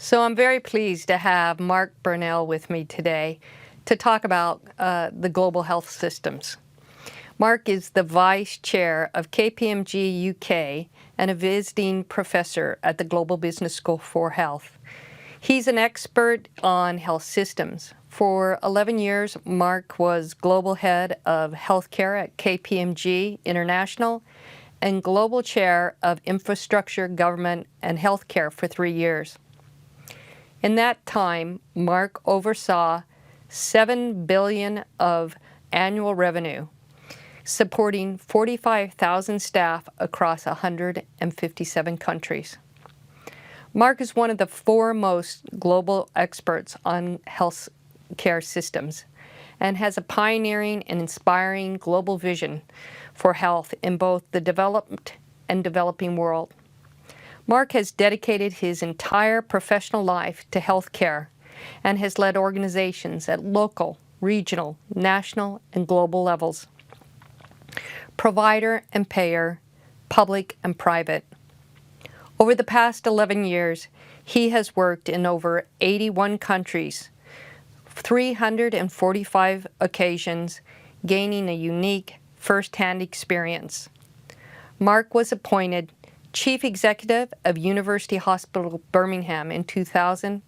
So I'm very pleased to have Mark Britnell with me today to talk about the global health systems. Mark is the Vice Chair of KPMG UK and a visiting professor at the Global Business School for Health. He's an expert on health systems. For 11 years, Mark was Global Head of Healthcare at KPMG International and Global Chair of Infrastructure, Government, and Healthcare for 3 years. In that time, Mark oversaw $7 billion of annual revenue, supporting 45,000 staff across 157 countries. Mark is one of the foremost global experts on health care systems and has a pioneering and inspiring global vision for health in both the developed and developing world. Mark has dedicated his entire professional life to healthcare and has led organizations at local, regional, national, and global levels, provider and payer, public and private. Over the past 11 years, he has worked in over 81 countries, 345 occasions, gaining a unique first-hand experience. Mark was appointed Chief Executive of University Hospital Birmingham in 2000.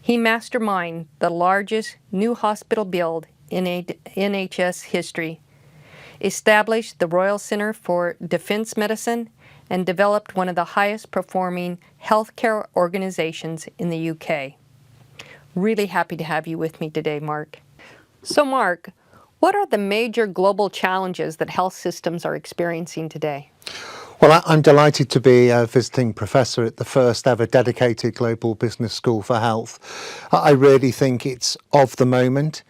He masterminded the largest new hospital build in NHS history, established the Royal Centre for Defence Medicine, and developed one of the highest performing healthcare organizations in the UK. Really happy to have you with me today, Mark. So Mark, what are the major global challenges that health systems are experiencing today? Well, I'm delighted to be a visiting professor at the first ever dedicated Global Business School for Health. I really think it's of the moment.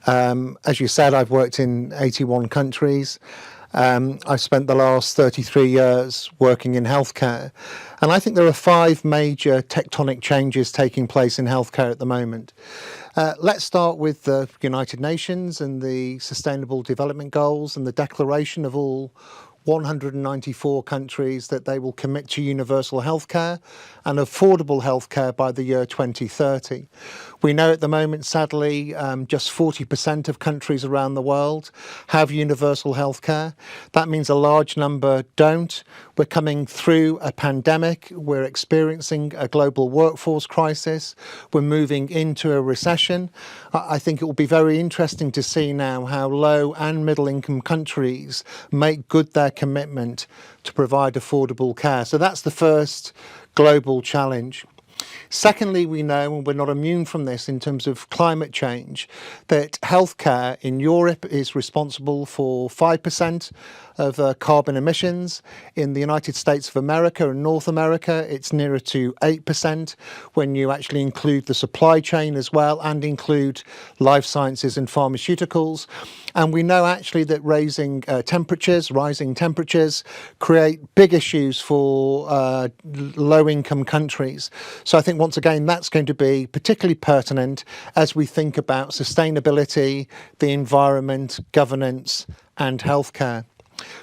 As you said, I've worked in 81 countries. I've spent the last 33 years working in healthcare. And I think there are 5 major tectonic changes taking place in healthcare at the moment. Let's start with the United Nations and the Sustainable Development Goals and the declaration of all 194 countries that they will commit to universal healthcare and affordable healthcare by the year 2030. We know at the moment, sadly, just 40% of countries around the world have universal healthcare. That means a large number don't. We're coming through a pandemic. We're experiencing a global workforce crisis. We're moving into a recession. I think it will be very interesting to see now how low and middle income countries make good their commitment to provide affordable care. So that's the first global challenge. Secondly, we know, and we're not immune from this in terms of climate change, that healthcare in Europe is responsible for 5% of carbon emissions. In the United States of America and North America, it's nearer to 8% when you actually include the supply chain as well and include life sciences and pharmaceuticals. And we know actually that rising temperatures create big issues for low-income countries. So I think once again, that's going to be particularly pertinent as we think about sustainability, the environment, governance, and healthcare.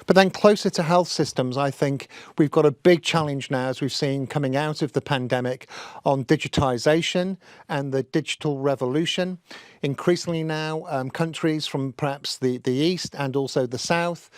But then closer to health systems, I think we've got a big challenge now, as we've seen coming out of the pandemic, on digitisation and the digital revolution. Increasingly now, countries from perhaps the East and also the South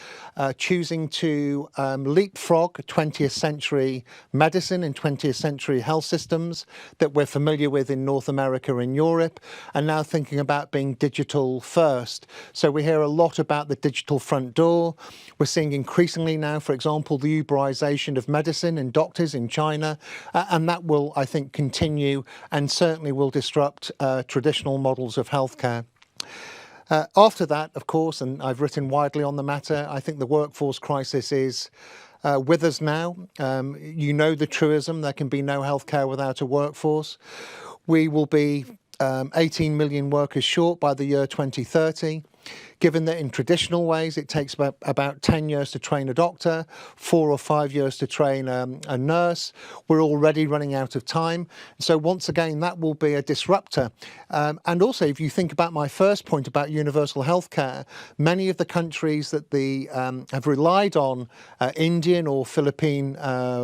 choosing to leapfrog 20th century medicine and 20th century health systems that we're familiar with in North America and Europe, and now thinking about being digital first. So we hear a lot about the digital front door. We're seeing increasingly now, for example, the Uberization of medicine and doctors in China, and that will, I think, continue and certainly will disrupt traditional models of healthcare. After that, of course, and I've written widely on the matter, I think the workforce crisis is with us now. You know the truism, there can be no healthcare without a workforce. We will be 18 million workers short by the year 2030. given that in traditional ways it takes about 10 years to train a doctor, 4 or 5 years to train a nurse, we're already running out of time. So once again, that will be a disruptor. And also, if you think about my first point about universal healthcare, many of the countries that have relied on Indian or Philippine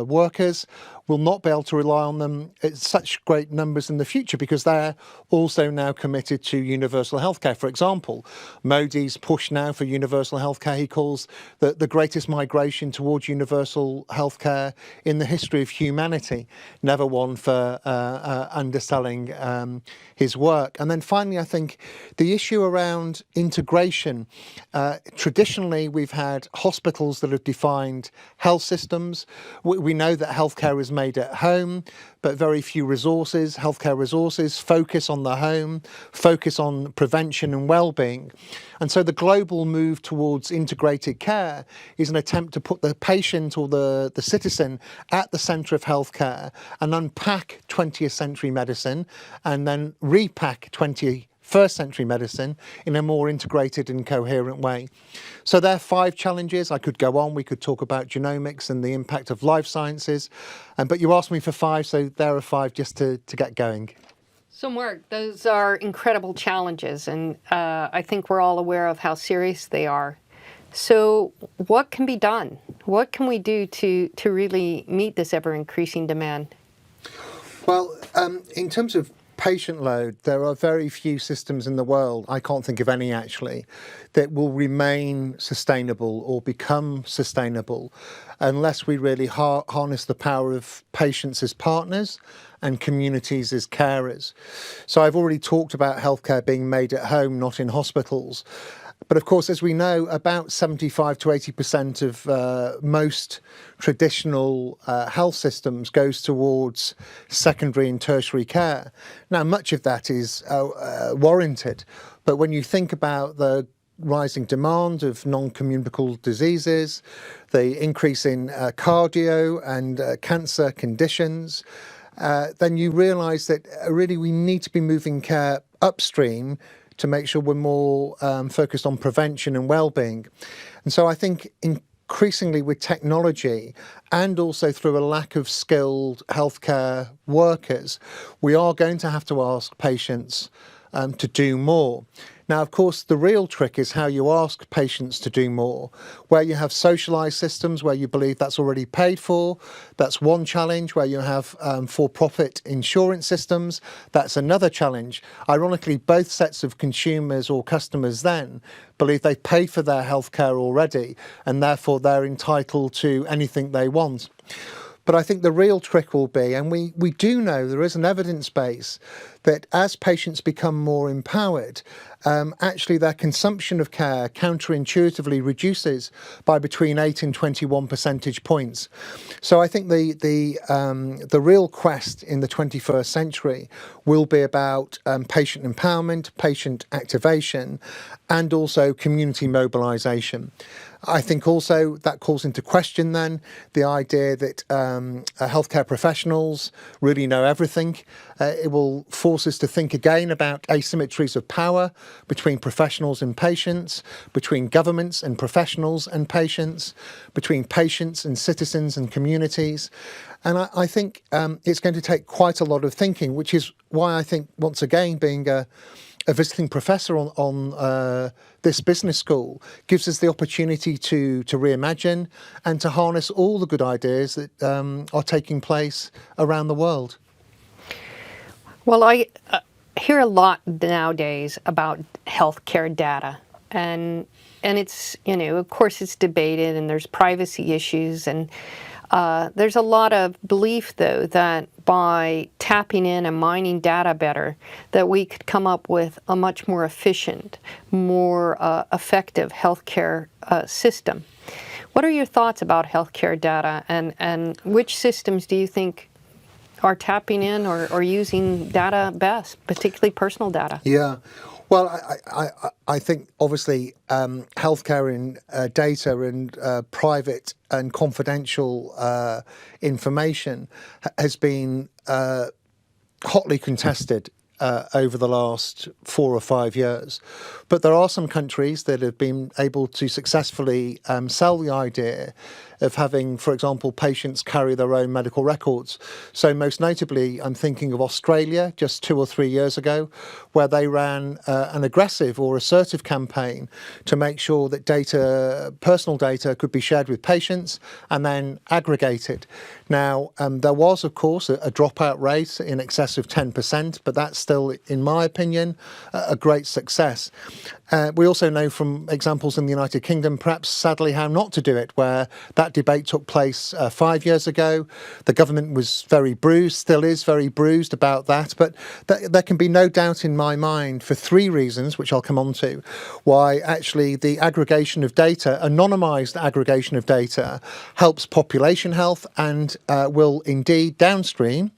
workers will not be able to rely on them at such great numbers in the future because they're also now committed to universal healthcare. For example, Modi's push now for universal healthcare, he calls the greatest migration towards universal healthcare in the history of humanity. Never one for underselling his work. And then finally, I think the issue around integration. Traditionally, we've had hospitals that have defined health systems. We know that healthcare is made at home, but very few resources, healthcare resources, focus on the home, focus on prevention and well-being. And so the global move towards integrated care is an attempt to put the patient or the citizen at the centre of healthcare and unpack 20th century medicine and then repack 21st century medicine in a more integrated and coherent way. So there are 5 challenges. I could go on. We could talk about genomics and the impact of life sciences. But you asked me for 5, so there are 5 just to get going. So Mark, those are incredible challenges, and I think we're all aware of how serious they are. So what can be done? What can we do to really meet this ever-increasing demand? Well, in terms of patient load, there are very few systems in the world, I can't think of any actually, that will remain sustainable or become sustainable unless we really harness the power of patients as partners and communities as carers. So I've already talked about healthcare being made at home, not in hospitals. But of course, as we know, about 75 to 80% of most traditional health systems goes towards secondary and tertiary care. Now, much of that is warranted. But when you think about the rising demand of non-communicable diseases, the increase in cardio and cancer conditions, then you realise that really we need to be moving care upstream to make sure we're more focused on prevention and well-being. And so I think increasingly with technology and also through a lack of skilled healthcare workers, we are going to have to ask patients to do more. Now, of course, the real trick is how you ask patients to do more. Where you have socialised systems where you believe that's already paid for, that's one challenge. Where you have for-profit insurance systems, that's another challenge. Ironically, both sets of consumers or customers then believe they've paid for their healthcare already and therefore they're entitled to anything they want. But I think the real trick will be, and we do know there is an evidence base, that as patients become more empowered, actually their consumption of care counterintuitively reduces by between 8 and 21 percentage points. So I think the real quest in the 21st century will be about patient empowerment, patient activation, and also community mobilisation. I think also that calls into question then the idea that healthcare professionals really know everything. It will force us to think again about asymmetries of power between professionals and patients, between governments and professionals and patients, between patients and citizens and communities. And I think it's going to take quite a lot of thinking, which is why I think, once again, being a visiting professor on this business school gives us the opportunity to reimagine and to harness all the good ideas that are taking place around the world. Well, I hear a lot nowadays about healthcare data, and it's, of course it's debated and there's privacy issues, and there's a lot of belief, though, that by tapping in and mining data better, that we could come up with a much more efficient, more effective healthcare system. What are your thoughts about healthcare data, and which systems do you think are tapping in or using data best, particularly personal data? Yeah. Well, I think obviously healthcare and data and private and confidential information has been hotly contested over the last 4 or 5 years. But there are some countries that have been able to successfully sell the idea of having, for example, patients carry their own medical records. So most notably, I'm thinking of Australia just 2 or 3 years ago, where they ran an aggressive or assertive campaign to make sure that personal data could be shared with patients and then aggregated. Now, there was, of course, a dropout rate in excess of 10%, but that's still, in my opinion, a great success. We also know from examples in the United Kingdom, perhaps sadly, how not to do it, where that debate took place 5 years ago. The government was very bruised, still is very bruised about that. But there can be no doubt in my mind, for 3 reasons, which I'll come on to, why actually the aggregation of data, anonymised aggregation of data, helps population health and will indeed downstream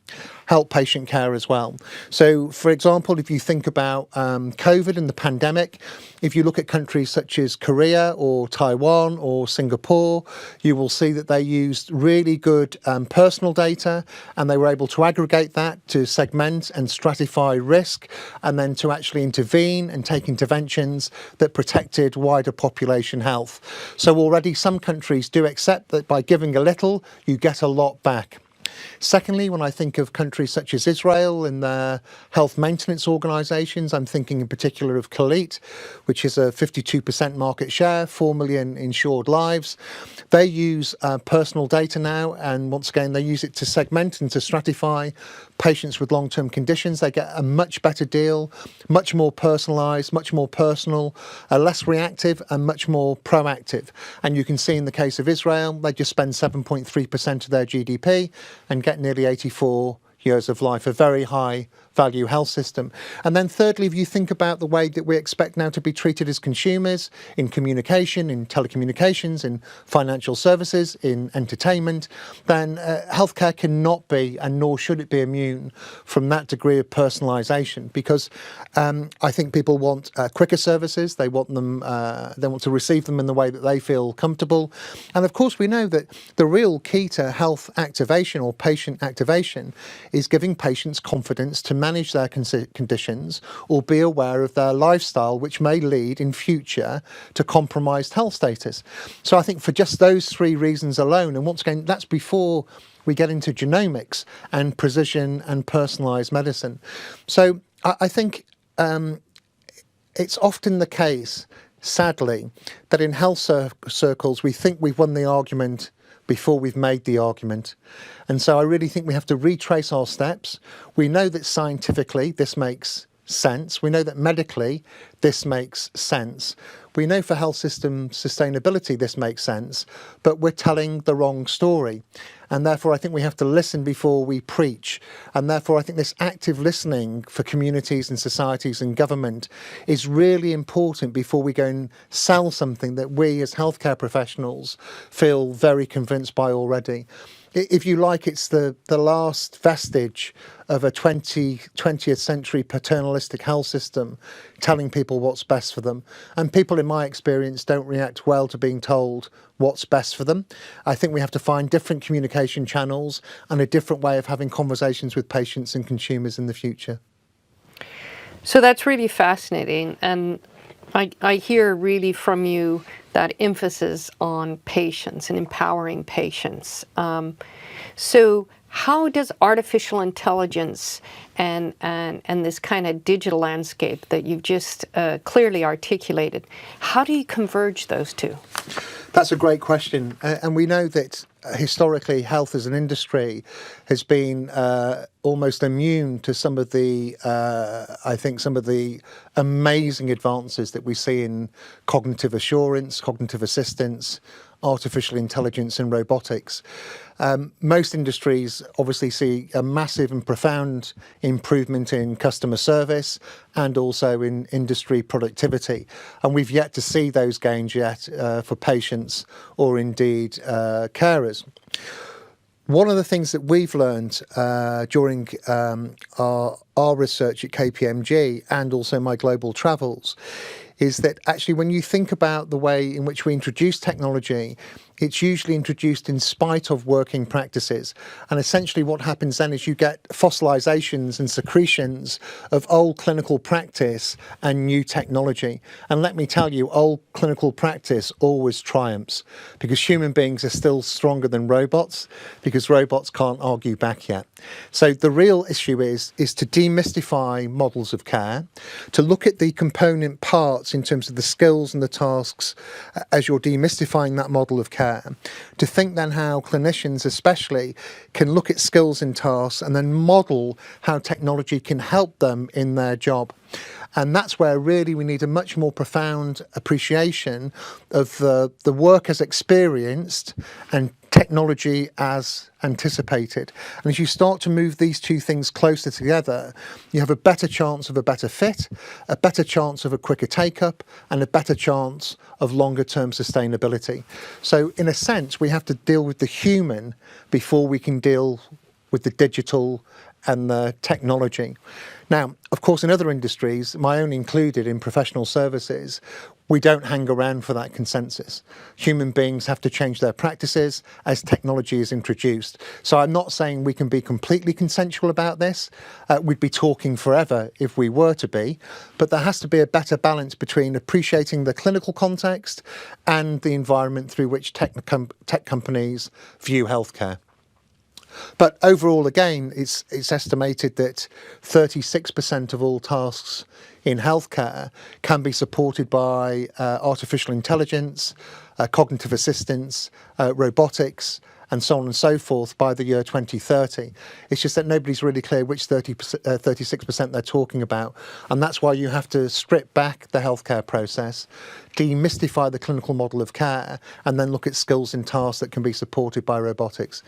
help patient care as well. So, for example, if you think about COVID and the pandemic, if you look at countries such as Korea or Taiwan or Singapore, you will see that they used really good personal data, and they were able to aggregate that to segment and stratify risk, and then to actually intervene and take interventions that protected wider population health. So already some countries do accept that by giving a little, you get a lot back. Secondly, when I think of countries such as Israel and their health maintenance organisations, I'm thinking in particular of Colton, which is a 52% market share, 4 million insured lives. They use personal data now, and once again, they use it to segment and to stratify patients with long-term conditions. They get a much better deal, much more personalised, much more personal, less reactive and much more proactive. And you can see in the case of Israel, they just spend 7.3% of their GDP and get nearly 84 years of life, a very high value health system. And then thirdly, if you think about the way that we expect now to be treated as consumers in communication, in telecommunications, in financial services, in entertainment, then healthcare cannot be, and nor should it be, immune from that degree of personalisation, because I think people want quicker services. They want them, they want to receive them in the way that they feel comfortable. And of course, we know that the real key to health activation or patient activation is giving patients confidence to manage their conditions or be aware of their lifestyle, which may lead in future to compromised health status. So I think for just those 3 reasons alone, and once again, that's before we get into genomics and precision and personalised medicine. So I think it's often the case, sadly, that in health circles we think we've won the argument before we've made the argument. And so I really think we have to retrace our steps. We know that scientifically this makes sense. We know that medically this makes sense. We know for health system sustainability this makes sense, but we're telling the wrong story. And therefore I think we have to listen before we preach. And therefore I think this active listening for communities and societies and government is really important before we go and sell something that we as healthcare professionals feel very convinced by already. If you like, it's the last vestige of a 20th century paternalistic health system telling people what's best for them. And people, in my experience, don't react well to being told what's best for them. I think we have to find different communication channels and a different way of having conversations with patients and consumers in the future. So that's really fascinating. And I hear really from you that emphasis on patients and empowering patients. So how does artificial intelligence and this kind of digital landscape that you've just clearly articulated, how do you converge those two? That's a great question. And we know that historically health as an industry has been almost immune to some of the, I think, some of the amazing advances that we see in cognitive assurance, cognitive assistance, artificial intelligence and robotics. Most industries obviously see a massive and profound improvement in customer service and also in industry productivity. And we've yet to see those gains yet for patients or indeed carers. One of the things that we've learned during our research at KPMG and also my global travels is that actually when you think about the way in which we introduce technology it's usually introduced in spite of working practices. And essentially what happens then is you get fossilizations and secretions of old clinical practice and new technology. And let me tell you, old clinical practice always triumphs, because human beings are still stronger than robots, because robots can't argue back yet. So the real issue is to demystify models of care, to look at the component parts in terms of the skills and the tasks as you're demystifying that model of care, to think then how clinicians especially can look at skills and tasks and then model how technology can help them in their job. And that's where really we need a much more profound appreciation of the work as experienced and technology as anticipated. And as you start to move these two things closer together, you have a better chance of a better fit, a better chance of a quicker take-up, and a better chance of longer-term sustainability. So in a sense, we have to deal with the human before we can deal with the digital and the technology. Now, of course, in other industries, my own included in professional services, we don't hang around for that consensus. Human beings have to change their practices as technology is introduced. So I'm not saying we can be completely consensual about this. We'd be talking forever if we were to be, but there has to be a better balance between appreciating the clinical context and the environment through which tech companies view healthcare. But overall, again, it's estimated that 36% of all tasks in healthcare can be supported by artificial intelligence, cognitive assistance, robotics, and so on and so forth by the year 2030. It's just that nobody's really clear which 36% they're talking about. And that's why you have to strip back the healthcare process, demystify the clinical model of care, and then look at skills and tasks that can be supported by robotics.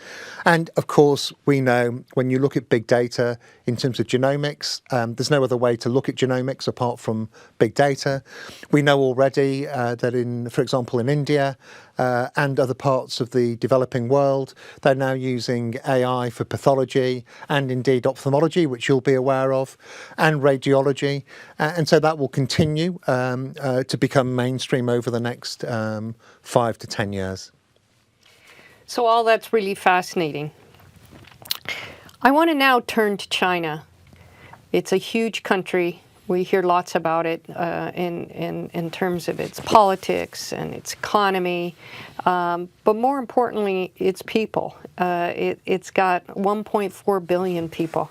And of course, we know when you look at big data in terms of genomics, there's no other way to look at genomics apart from big data. We know already that for example, in India and other parts of the developing world, they're now using AI for pathology and indeed ophthalmology, which you'll be aware of, and radiology. And so that will continue to become mainstream over the next 5 to 10 years. So all that's really fascinating. I want to now turn to China. It's a huge country. We hear lots about it in terms of its politics and its economy, but more importantly, its people. It's got 1.4 billion people.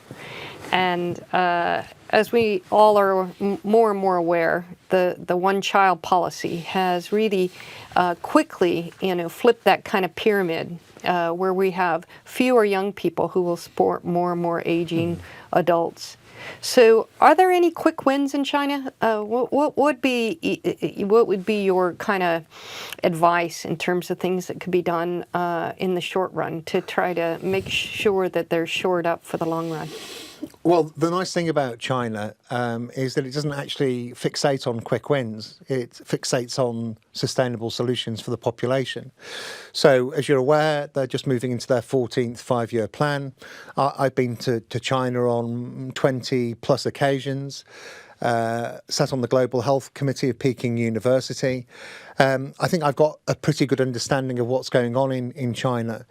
And as we all are more and more aware, the one-child policy has really quickly, flipped that kind of pyramid where we have fewer young people who will support more and more aging adults. So, are there any quick wins in China? What would be your kind of advice in terms of things that could be done in the short run to try to make sure that they're shored up for the long run? Well, the nice thing about China is that it doesn't actually fixate on quick wins. It fixates on sustainable solutions for the population. So, as you're aware, they're just moving into their 14th five-year plan. I've been to China on 20 plus occasions. Sat on the Global Health Committee of Peking University. I think I've got a pretty good understanding of what's going on in China.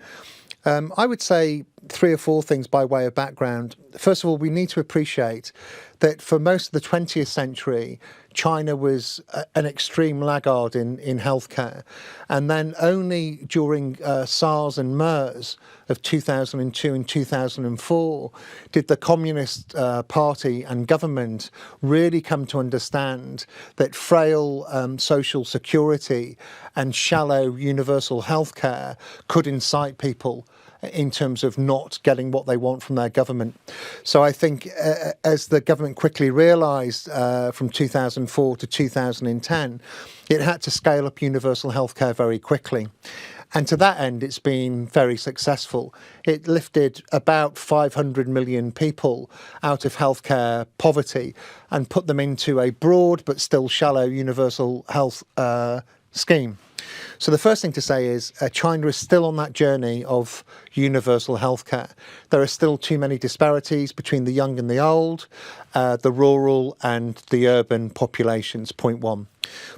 I would say 3 or 4 things by way of background. First of all, we need to appreciate that for most of the 20th century, China was an extreme laggard in healthcare. And then only during SARS and MERS of 2002 and 2004 did the Communist Party and government really come to understand that frail social security and shallow universal healthcare could incite people in terms of not getting what they want from their government. So I think as the government quickly realised from 2004 to 2010, it had to scale up universal healthcare very quickly. And to that end, it's been very successful. It lifted about 500 million people out of healthcare poverty and put them into a broad but still shallow universal health scheme. So the first thing to say is China is still on that journey of universal healthcare. There are still too many disparities between the young and the old, the rural and the urban populations, point one.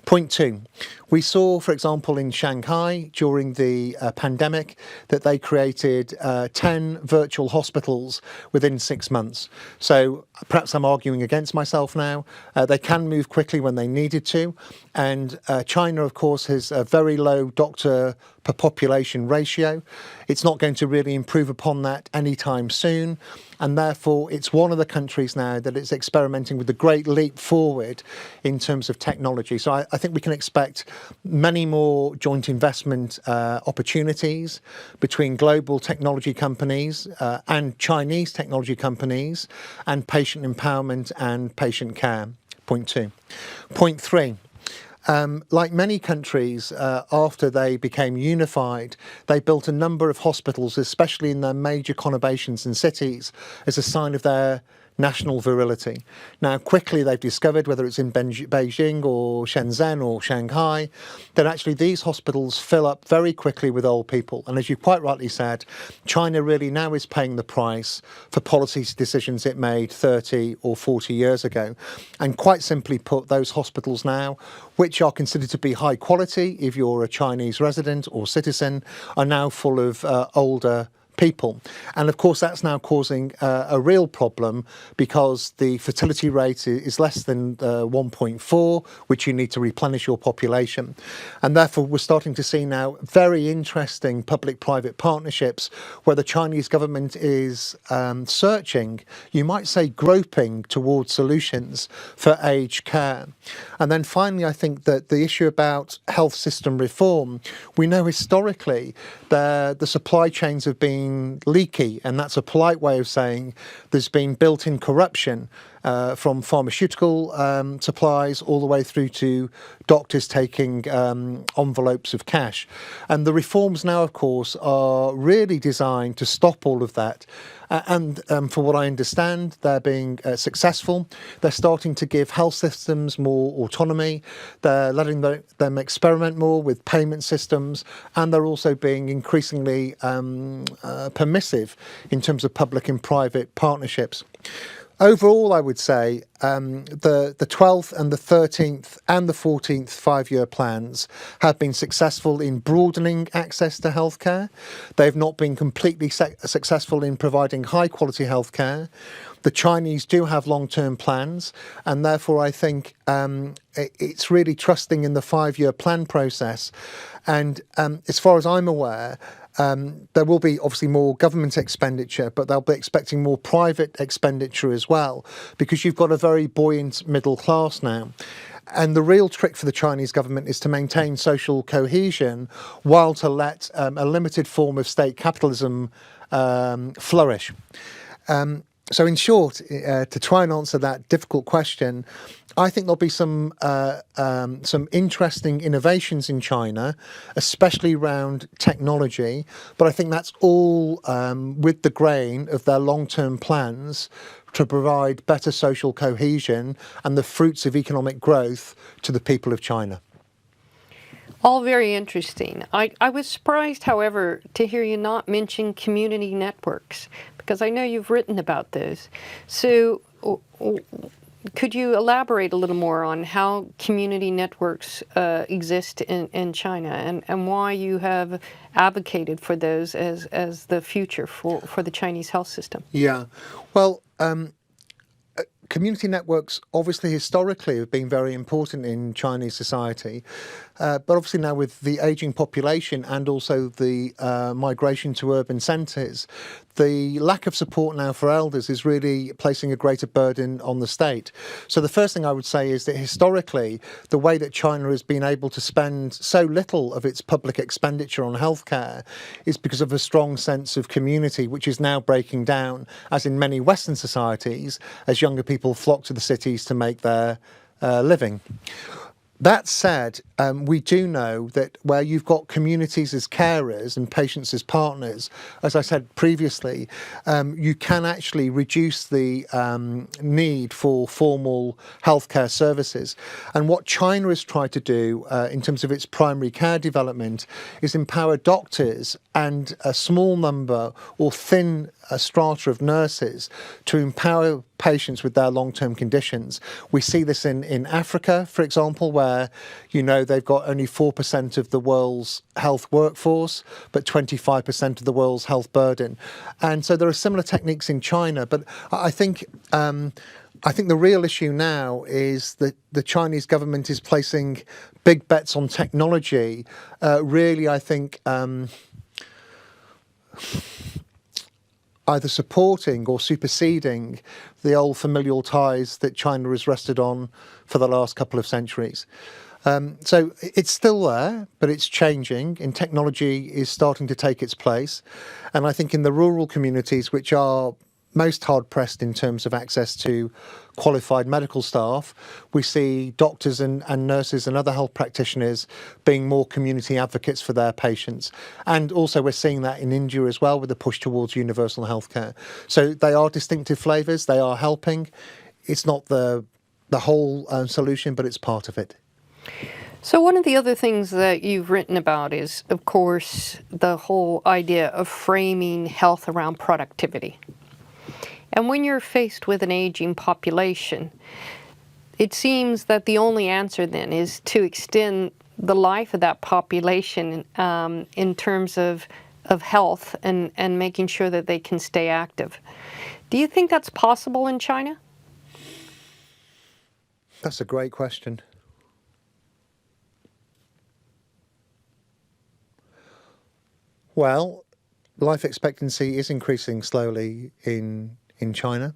Point two, we saw, for example, in Shanghai during the pandemic that they created 10 virtual hospitals within 6 months. So perhaps I'm arguing against myself now. They can move quickly when they needed to. And China, of course, has a very low doctor per population ratio. It's not going to really improve upon that anytime soon. And therefore, it's one of the countries now that is experimenting with a great leap forward in terms of technology. So I think we can expect many more joint investment opportunities between global technology companies and Chinese technology companies and patient empowerment and patient care. Point two. Point three. Like many countries, after they became unified, they built a number of hospitals, especially in their major conurbations and cities, as a sign of their national virility. Now, quickly they've discovered, whether it's in Beijing or Shenzhen or Shanghai, that actually these hospitals fill up very quickly with old people. And as you quite rightly said, China really now is paying the price for policy decisions it made 30 or 40 years ago. And quite simply put, those hospitals now, which are considered to be high quality if you're a Chinese resident or citizen, are now full of older people. And of course, that's now causing a real problem because the fertility rate is less than 1.4, which you need to replenish your population. And therefore, we're starting to see now very interesting public-private partnerships where the Chinese government is searching, you might say groping towards solutions for aged care. And then finally, I think that the issue about health system reform, we know historically the supply chains have been leaky, and that's a polite way of saying there's been built-in corruption from pharmaceutical supplies all the way through to doctors taking envelopes of cash. And the reforms now, of course, are really designed to stop all of that. And for what I understand, they're being successful. They're starting to give health systems more autonomy. They're letting them experiment more with payment systems. And they're also being increasingly permissive in terms of public and private partnerships. Overall, I would say the 12th and the 13th and the 14th five-year plans have been successful in broadening access to healthcare. They've not been completely successful in providing high-quality healthcare. The Chinese do have long-term plans, and therefore I think it's really trusting in the five-year plan process. And as far as I'm aware, there will be obviously more government expenditure, but they'll be expecting more private expenditure as well, because you've got a very buoyant middle class now. And the real trick for the Chinese government is to maintain social cohesion while to let a limited form of state capitalism flourish. So in short, to try and answer that difficult question, I think there'll be some interesting innovations in China, especially around technology. But I think that's all with the grain of their long-term plans to provide better social cohesion and the fruits of economic growth to the people of China. All very interesting. I was surprised, however, to hear you not mention community networks, because I know you've written about those. So could you elaborate a little more on how community networks exist in China and why you have advocated for those as the future for the Chinese health system? Yeah, well, community networks obviously historically have been very important in Chinese society, but obviously now with the ageing population and also the migration to urban centres, the lack of support now for elders is really placing a greater burden on the state. So the first thing I would say is that historically, the way that China has been able to spend so little of its public expenditure on healthcare is because of a strong sense of community, which is now breaking down, as in many Western societies, as younger people flock to the cities to make their living. That said, we do know that where you've got communities as carers and patients as partners, as I said previously, you can actually reduce the need for formal healthcare services. And what China has tried to do in terms of its primary care development is empower doctors and a small number or thin strata of nurses to empower patients with their long-term conditions. We see this in Africa, for example, where where, you know, they've got only 4% of the world's health workforce, but 25% of the world's health burden. And so there are similar techniques in China, but I think the real issue now is that the Chinese government is placing big bets on technology. Really, I think either supporting or superseding the old familial ties that China has rested on for the last couple of centuries. So it's still there, but it's changing, and technology is starting to take its place. And I think in the rural communities, which are most hard-pressed in terms of access to qualified medical staff, we see doctors and nurses and other health practitioners being more community advocates for their patients. And also we're seeing that in India as well, with the push towards universal healthcare. So they are distinctive flavours, they are helping. It's not the whole solution, but it's part of it. So one of the other things that you've written about is, of course, the whole idea of framing health around productivity. And when you're faced with an aging population, it seems that the only answer then is to extend the life of that population in terms of health and making sure that they can stay active. Do you think that's possible in China? That's a great question. Well, life expectancy is increasing slowly in China,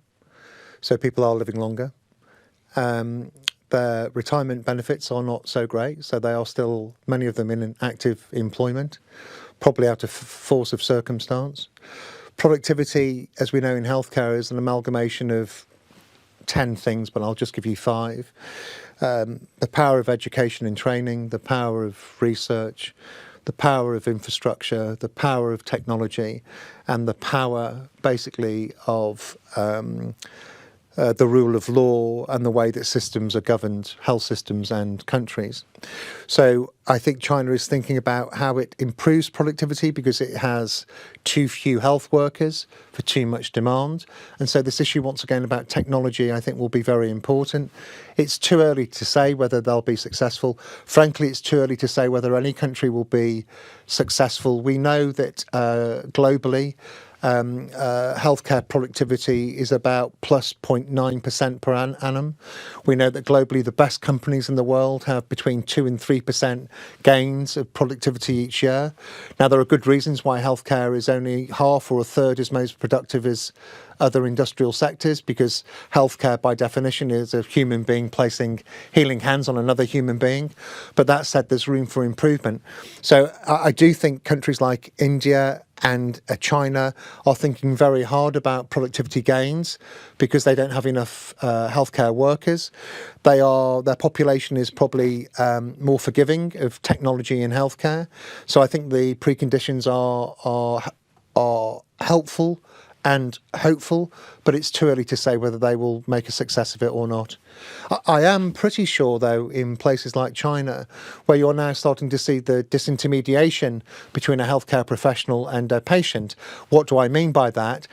so people are living longer. Their retirement benefits are not so great, so they are still, many of them, in an active employment, probably out of force of circumstance. Productivity, as we know in healthcare, is an amalgamation of 10 things, but I'll just give you 5. The power of education and training, the power of research, the power of infrastructure, the power of technology, and the power, basically, of the rule of law and the way that systems are governed, health systems and countries. So I think China is thinking about how it improves productivity because it has too few health workers for too much demand. And so this issue, once again, about technology, I think will be very important. It's too early to say whether they'll be successful. Frankly, it's too early to say whether any country will be successful. We know that globally, healthcare productivity is about plus 0.9% per annum. We know that globally the best companies in the world have between 2 and 3% gains of productivity each year. Now, there are good reasons why healthcare is only half or a third as most productive as other industrial sectors, because healthcare by definition is a human being placing healing hands on another human being. But that said, there's room for improvement. So I do think countries like India and China are thinking very hard about productivity gains because they don't have enough healthcare workers. Their population is probably more forgiving of technology in healthcare. So I think the preconditions are helpful and hopeful, but it's too early to say whether they will make a success of it or not. I am pretty sure, though, in places like China, where you're now starting to see the disintermediation between a healthcare professional and a patient. What do I mean by that?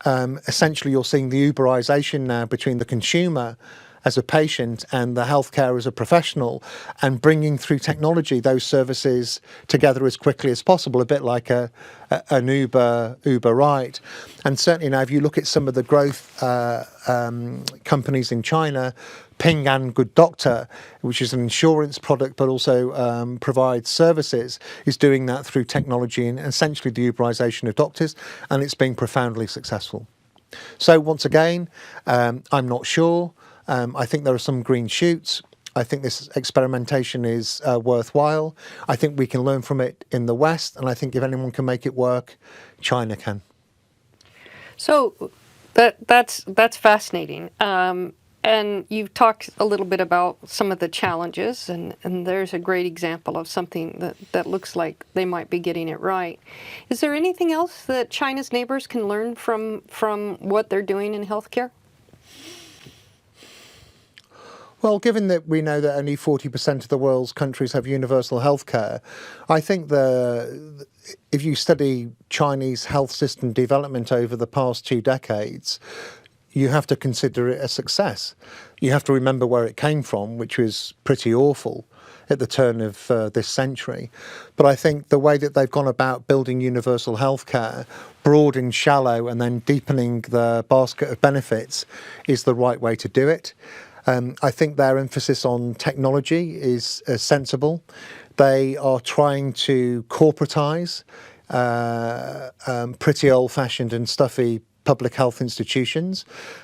Essentially, you're seeing the Uberization now between the consumer as a patient and the healthcare as a professional, and bringing through technology those services together as quickly as possible, a bit like an Uber ride. And certainly now, if you look at some of the growth companies in China, Ping An Good Doctor, which is an insurance product but also provides services, is doing that through technology and essentially the Uberization of doctors, and it's been profoundly successful. So once again, I'm not sure. I think there are some green shoots. I think this experimentation is worthwhile. I think we can learn from it in the West, and I think if anyone can make it work, China can. So that's fascinating. And you've talked a little bit about some of the challenges, and there's a great example of something that looks like they might be getting it right. Is there anything else that China's neighbors can learn from what they're doing in healthcare? Well, given that we know that only 40% of the world's countries have universal healthcare, I think if you study Chinese health system development over the past 2 decades, you have to consider it a success. You have to remember where it came from, which was pretty awful. at the turn of this century. But I think the way that they've gone about building universal healthcare, broad and shallow, and then deepening the basket of benefits is the right way to do it. I think their emphasis on technology is sensible. They are trying to corporatise pretty old-fashioned and stuffy public health institutions,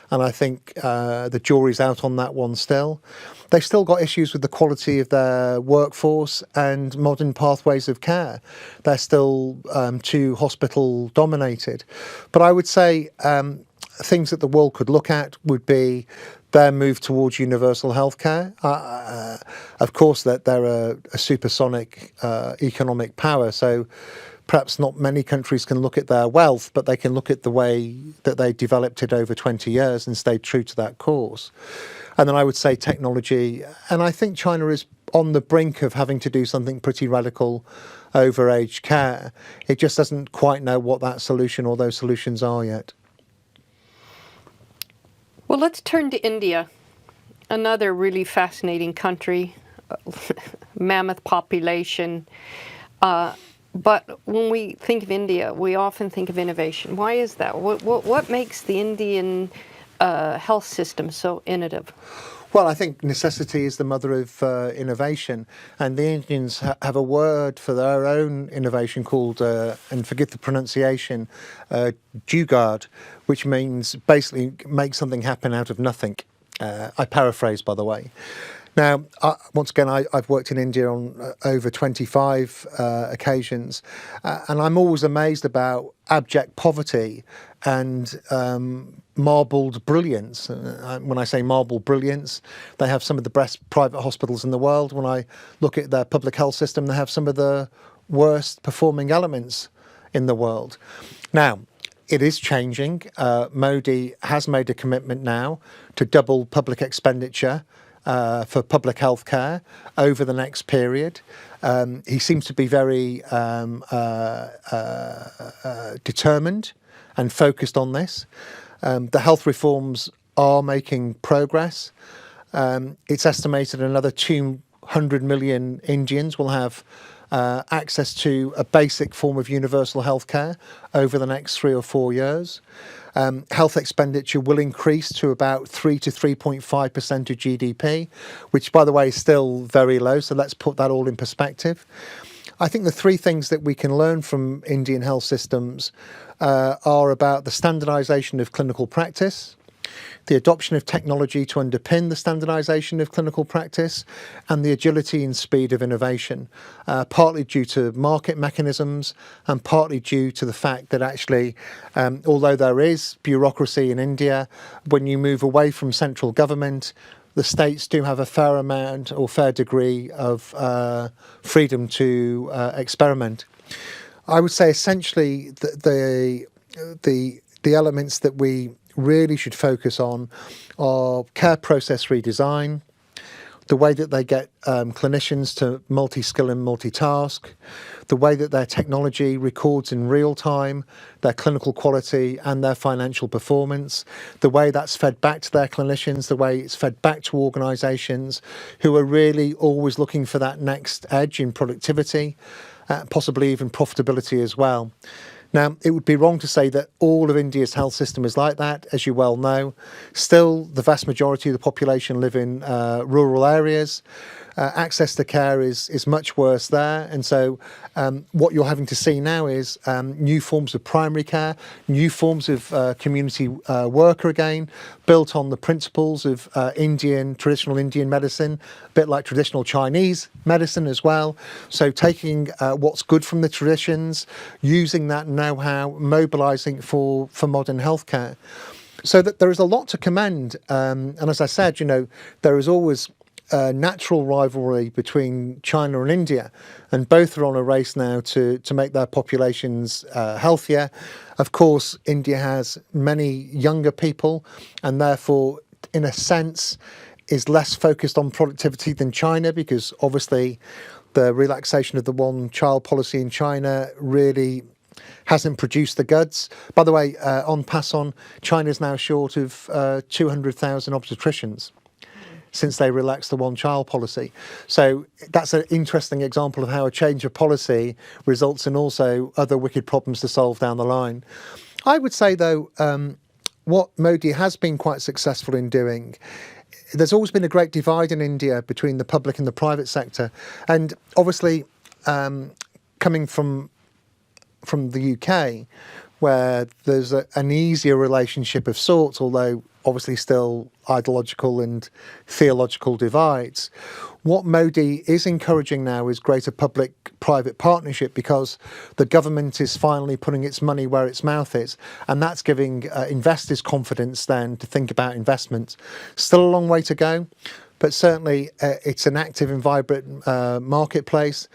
and I think the jury's out on that one still. They've still got issues with the quality of their workforce and modern pathways of care. They're still too hospital dominated. But I would say things that the world could look at would be their move towards universal healthcare. Of course, that they're a supersonic economic power, so perhaps not many countries can look at their wealth, but they can look at the way that they developed it over 20 years and stayed true to that course. And then I would say technology, and I think China is on the brink of having to do something pretty radical over aged care. It just doesn't quite know what that solution or those solutions are yet. Well, let's turn to India, another really fascinating country, mammoth population. But when we think of India, we often think of innovation. Why is that? What makes the Indian health system so innovative? Well, I think necessity is the mother of innovation, and the Indians have a word for their own innovation called, and forgive the pronunciation, jugaad, which means basically make something happen out of nothing. I paraphrase, by the way. Now, once again, I've worked in India on over 25 occasions, and I'm always amazed about abject poverty and marbled brilliance. When I say marbled brilliance, they have some of the best private hospitals in the world. When I look at their public health system, they have some of the worst performing elements in the world. Now, it is changing. Modi has made a commitment now to double public expenditure for public health care over the next period. He seems to be very determined and focused on this. The health reforms are making progress. It's estimated another 200 million Indians will have access to a basic form of universal health care over the next 3 or 4 years. Health expenditure will increase to about 3 to 3.5% of GDP, which, by the way, is still very low. So let's put that all in perspective. I think the three things that we can learn from Indian health systems are about the standardisation of clinical practice, the adoption of technology to underpin the standardisation of clinical practice, and the agility and speed of innovation, partly due to market mechanisms and partly due to the fact that actually, although there is bureaucracy in India, when you move away from central government, the states do have a fair amount or fair degree of freedom to experiment. I would say essentially the elements that we really should focus on are care process redesign, the way that they get clinicians to multi-skill and multitask, the way that their technology records in real time their clinical quality and their financial performance, the way that's fed back to their clinicians, the way it's fed back to organisations who are really always looking for that next edge in productivity, possibly even profitability as well. Now, it would be wrong to say that all of India's health system is like that, as you well know. Still, the vast majority of the population live in rural areas. Access to care is much worse there. And so what you're having to see now is new forms of primary care, new forms of community worker again, built on the principles of traditional Indian medicine, a bit like traditional Chinese medicine as well. So taking what's good from the traditions, using that know-how, mobilising for modern healthcare. So that there is a lot to commend. And as I said, there is always natural rivalry between China and India, and both are on a race now to make their populations healthier. Of course, India has many younger people and therefore, in a sense, is less focused on productivity than China, because obviously the relaxation of the one-child policy in China really hasn't produced the goods. By the way, on China is now short of 200,000 obstetricians. since they relaxed the one-child policy. So that's an interesting example of how a change of policy results in also other wicked problems to solve down the line. I would say, though, what Modi has been quite successful in doing, there's always been a great divide in India between the public and the private sector. And obviously, coming from the UK, where there's an easier relationship of sorts, although obviously still ideological and theological divides. What Modi is encouraging now is greater public-private partnership, because the government is finally putting its money where its mouth is, and that's giving investors confidence then to think about investments. Still a long way to go, but certainly it's an active and vibrant marketplace.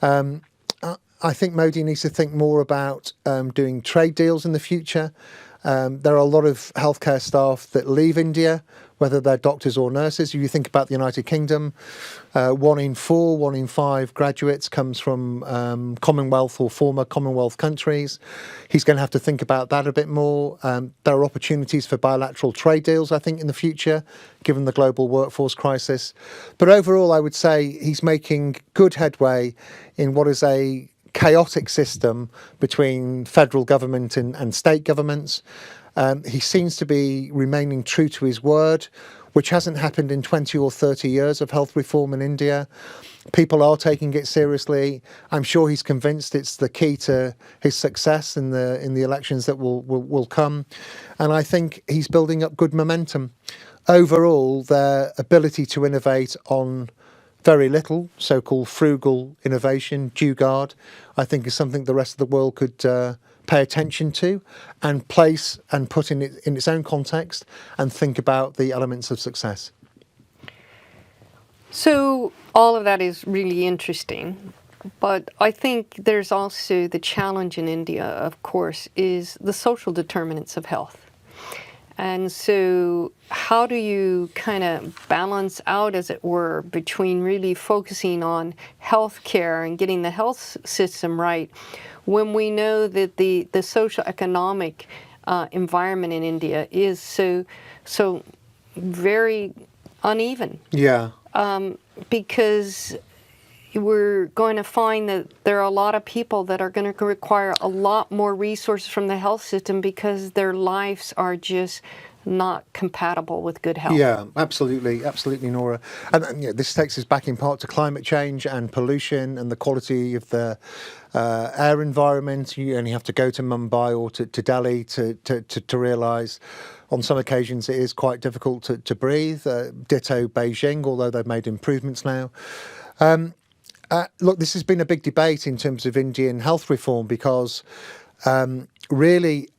I think Modi needs to think more about doing trade deals in the future. There are a lot of healthcare staff that leave India, whether they're doctors or nurses. If you think about the United Kingdom, 1 in 4, 1 in 5 graduates comes from Commonwealth or former Commonwealth countries. He's going to have to think about that a bit more. There are opportunities for bilateral trade deals, I think, in the future, given the global workforce crisis. But overall, I would say he's making good headway in what is a chaotic system between federal government and state governments. He seems to be remaining true to his word, which hasn't happened in 20 or 30 years of health reform in India. People are taking it seriously. I'm sure he's convinced it's the key to his success in the elections that will come. And I think he's building up good momentum. Overall, their ability to innovate on very little, so-called frugal innovation, jugaad, I think is something the rest of the world could pay attention to and place and put in its own context and think about the elements of success. So all of that is really interesting, but I think there's also the challenge in India, of course, is the social determinants of health. And so how do you kind of balance out, as it were, between really focusing on healthcare and getting the health system right, when we know that the social economic environment in India is so very uneven? Yeah. Because we're going to find that there are a lot of people that are going to require a lot more resources from the health system because their lives are just not compatible with good health. Yeah, absolutely, Nora. And this takes us back in part to climate change and pollution and the quality of the air environment. You only have to go to Mumbai or to Delhi to realise on some occasions it is quite difficult to breathe. Ditto Beijing, although they've made improvements now. Look, this has been a big debate in terms of Indian health reform, because really,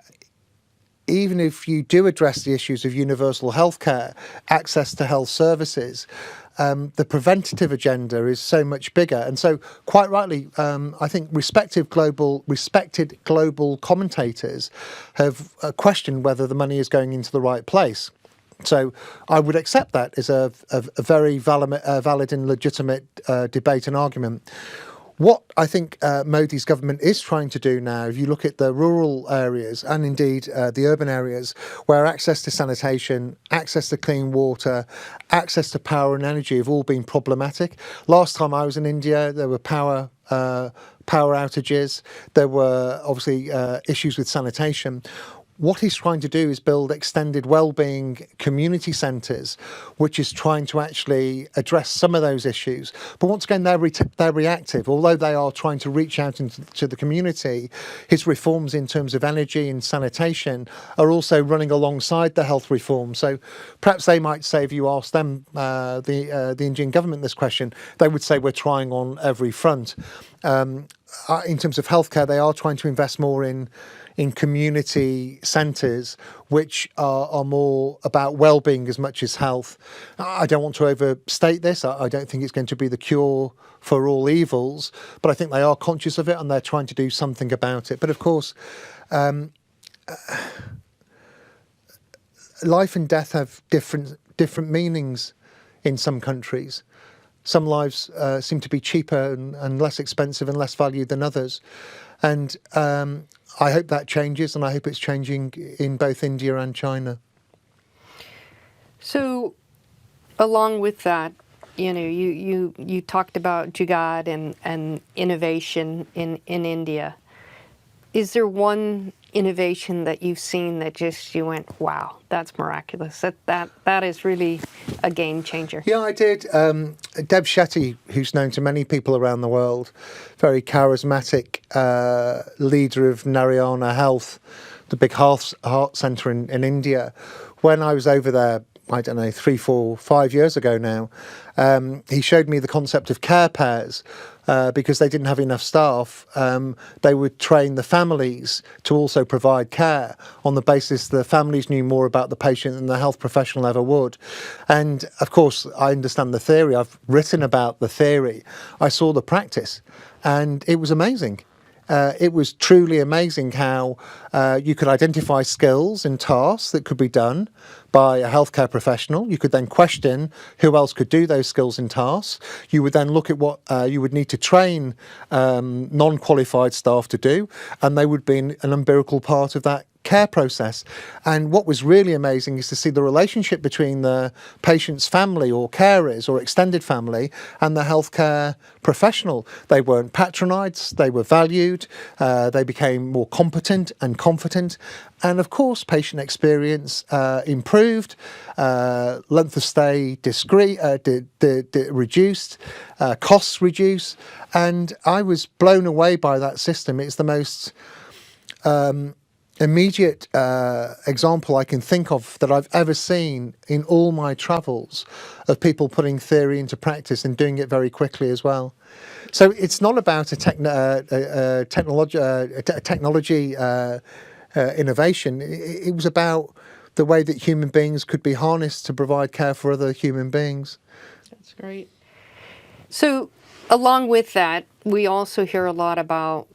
even if you do address the issues of universal healthcare, access to health services, the preventative agenda is so much bigger. And so, quite rightly, I think respected global commentators have questioned whether the money is going into the right place. So I would accept that as a very valid and legitimate debate and argument. What I think Modi's government is trying to do now, if you look at the rural areas and indeed the urban areas, where access to sanitation, access to clean water, access to power and energy have all been problematic. Last time I was in India, there were power outages. There were obviously issues with sanitation. What he's trying to do is build extended wellbeing community centres, which is trying to actually address some of those issues. But once again, they're reactive. Although they are trying to reach out into the community, his reforms in terms of energy and sanitation are also running alongside the health reform. So perhaps they might say, if you ask them, the Indian government, this question, they would say we're trying on every front. In terms of healthcare, they are trying to invest more in community centres, which are more about well-being as much as health. I don't want to overstate this. I don't think it's going to be the cure for all evils, but I think they are conscious of it and they're trying to do something about it. But of course, life and death have different meanings in some countries. Some lives seem to be cheaper and less expensive and less valued than others. And I hope that changes, and I hope it's changing in both India and China. So along with that, you talked about Jugaad and innovation in India. Is there one innovation that you've seen that just you went, wow, that's miraculous. That is really a game changer. Yeah, I did. Deb Shetty, who's known to many people around the world, very charismatic leader of Narayana Health, the big heart centre in India. When I was over there, I don't know, 3, 4, 5 years ago now, he showed me the concept of care pairs. Because they didn't have enough staff, they would train the families to also provide care on the basis the families knew more about the patient than the health professional ever would. And of course, I understand the theory. I've written about the theory. I saw the practice, and it was amazing. It was truly amazing how you could identify skills and tasks that could be done by a healthcare professional. You could then question who else could do those skills and tasks. You would then look at what you would need to train non-qualified staff to do, and they would be an umbilical part of that care process. And what was really amazing is to see the relationship between the patient's family or carers or extended family and the healthcare professional. They weren't patronised, they were valued, they became more competent and confident. And of course, patient experience improved, length of stay reduced, costs reduced. And I was blown away by that system. It's the most immediate example I can think of that I've ever seen in all my travels of people putting theory into practice and doing it very quickly as well. So it's not about a technology innovation. It was about the way that human beings could be harnessed to provide care for other human beings. That's great. So along with that, we also hear a lot about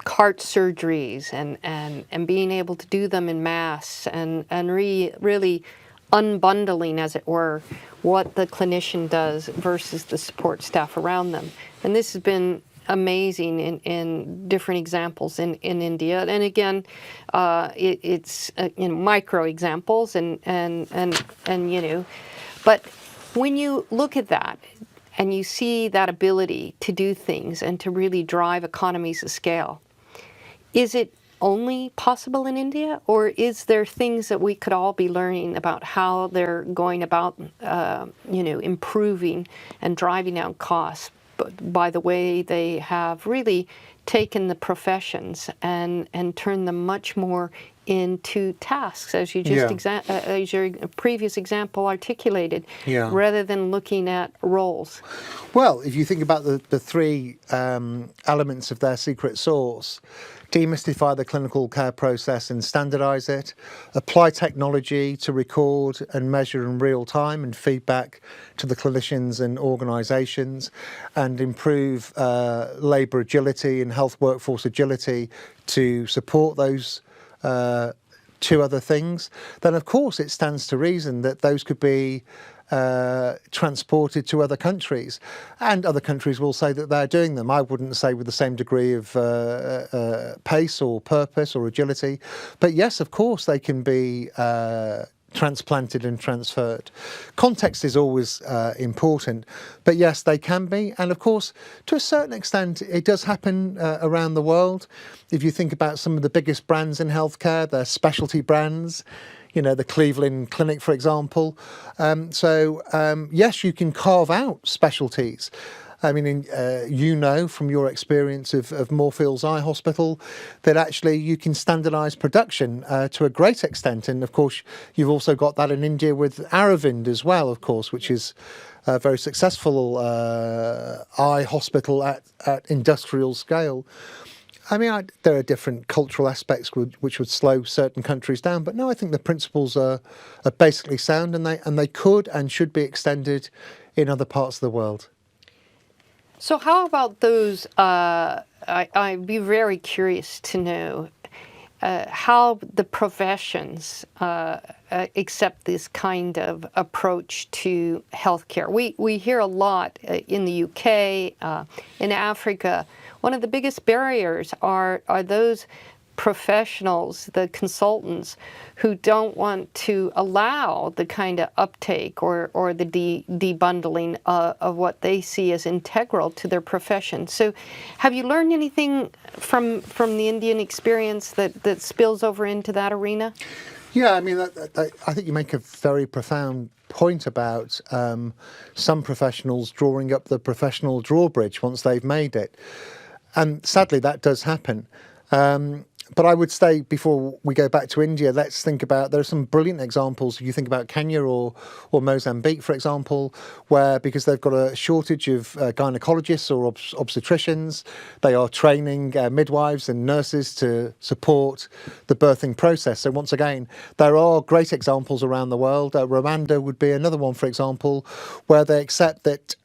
heart surgeries and being able to do them in mass and really unbundling, as it were, what the clinician does versus the support staff around them. And this has been amazing in different examples in India. And again, it's micro examples and but when you look at that and you see that ability to do things and to really drive economies of scale, is it only possible in India, or is there things that we could all be learning about how they're going about, improving and driving down costs by the way they have really taken the professions and turned them much more into tasks, as you just as your previous example articulated, rather than looking at roles? Well, if you think about the three elements of their secret sauce: demystify the clinical care process and standardise it, apply technology to record and measure in real time and feedback to the clinicians and organisations, and improve labour agility and health workforce agility to support those two other things, then of course it stands to reason that those could be transported to other countries, and other countries will say that they're doing them. I wouldn't say with the same degree of pace or purpose or agility, but yes, of course they can be transplanted and transferred. Context is always important, but yes, they can be. And of course, to a certain extent, it does happen around the world. If you think about some of the biggest brands in healthcare, they're specialty brands. The Cleveland Clinic, for example. Yes, you can carve out specialties. I mean, from your experience of Moorfields Eye Hospital, that actually you can standardise production to a great extent. And of course, you've also got that in India with Aravind as well, of course, which is a very successful eye hospital at industrial scale. I mean, there are different cultural aspects which would slow certain countries down, but no, I think the principles are basically sound, and they could and should be extended in other parts of the world. So how about those, I'd be very curious to know how the professions accept this kind of approach to healthcare. We hear a lot in the UK, in Africa. One of the biggest barriers are those professionals, the consultants, who don't want to allow the kind of uptake or the debundling of what they see as integral to their profession. So have you learned anything from the Indian experience that spills over into that arena? Yeah, I mean, I think you make a very profound point about some professionals drawing up the professional drawbridge once they've made it. And sadly, that does happen. But I would say, before we go back to India, let's think about, there are some brilliant examples. You think about Kenya or Mozambique, for example, where, because they've got a shortage of gynecologists or obstetricians, they are training midwives and nurses to support the birthing process. So once again, there are great examples around the world. Rwanda would be another one, for example, where they accept that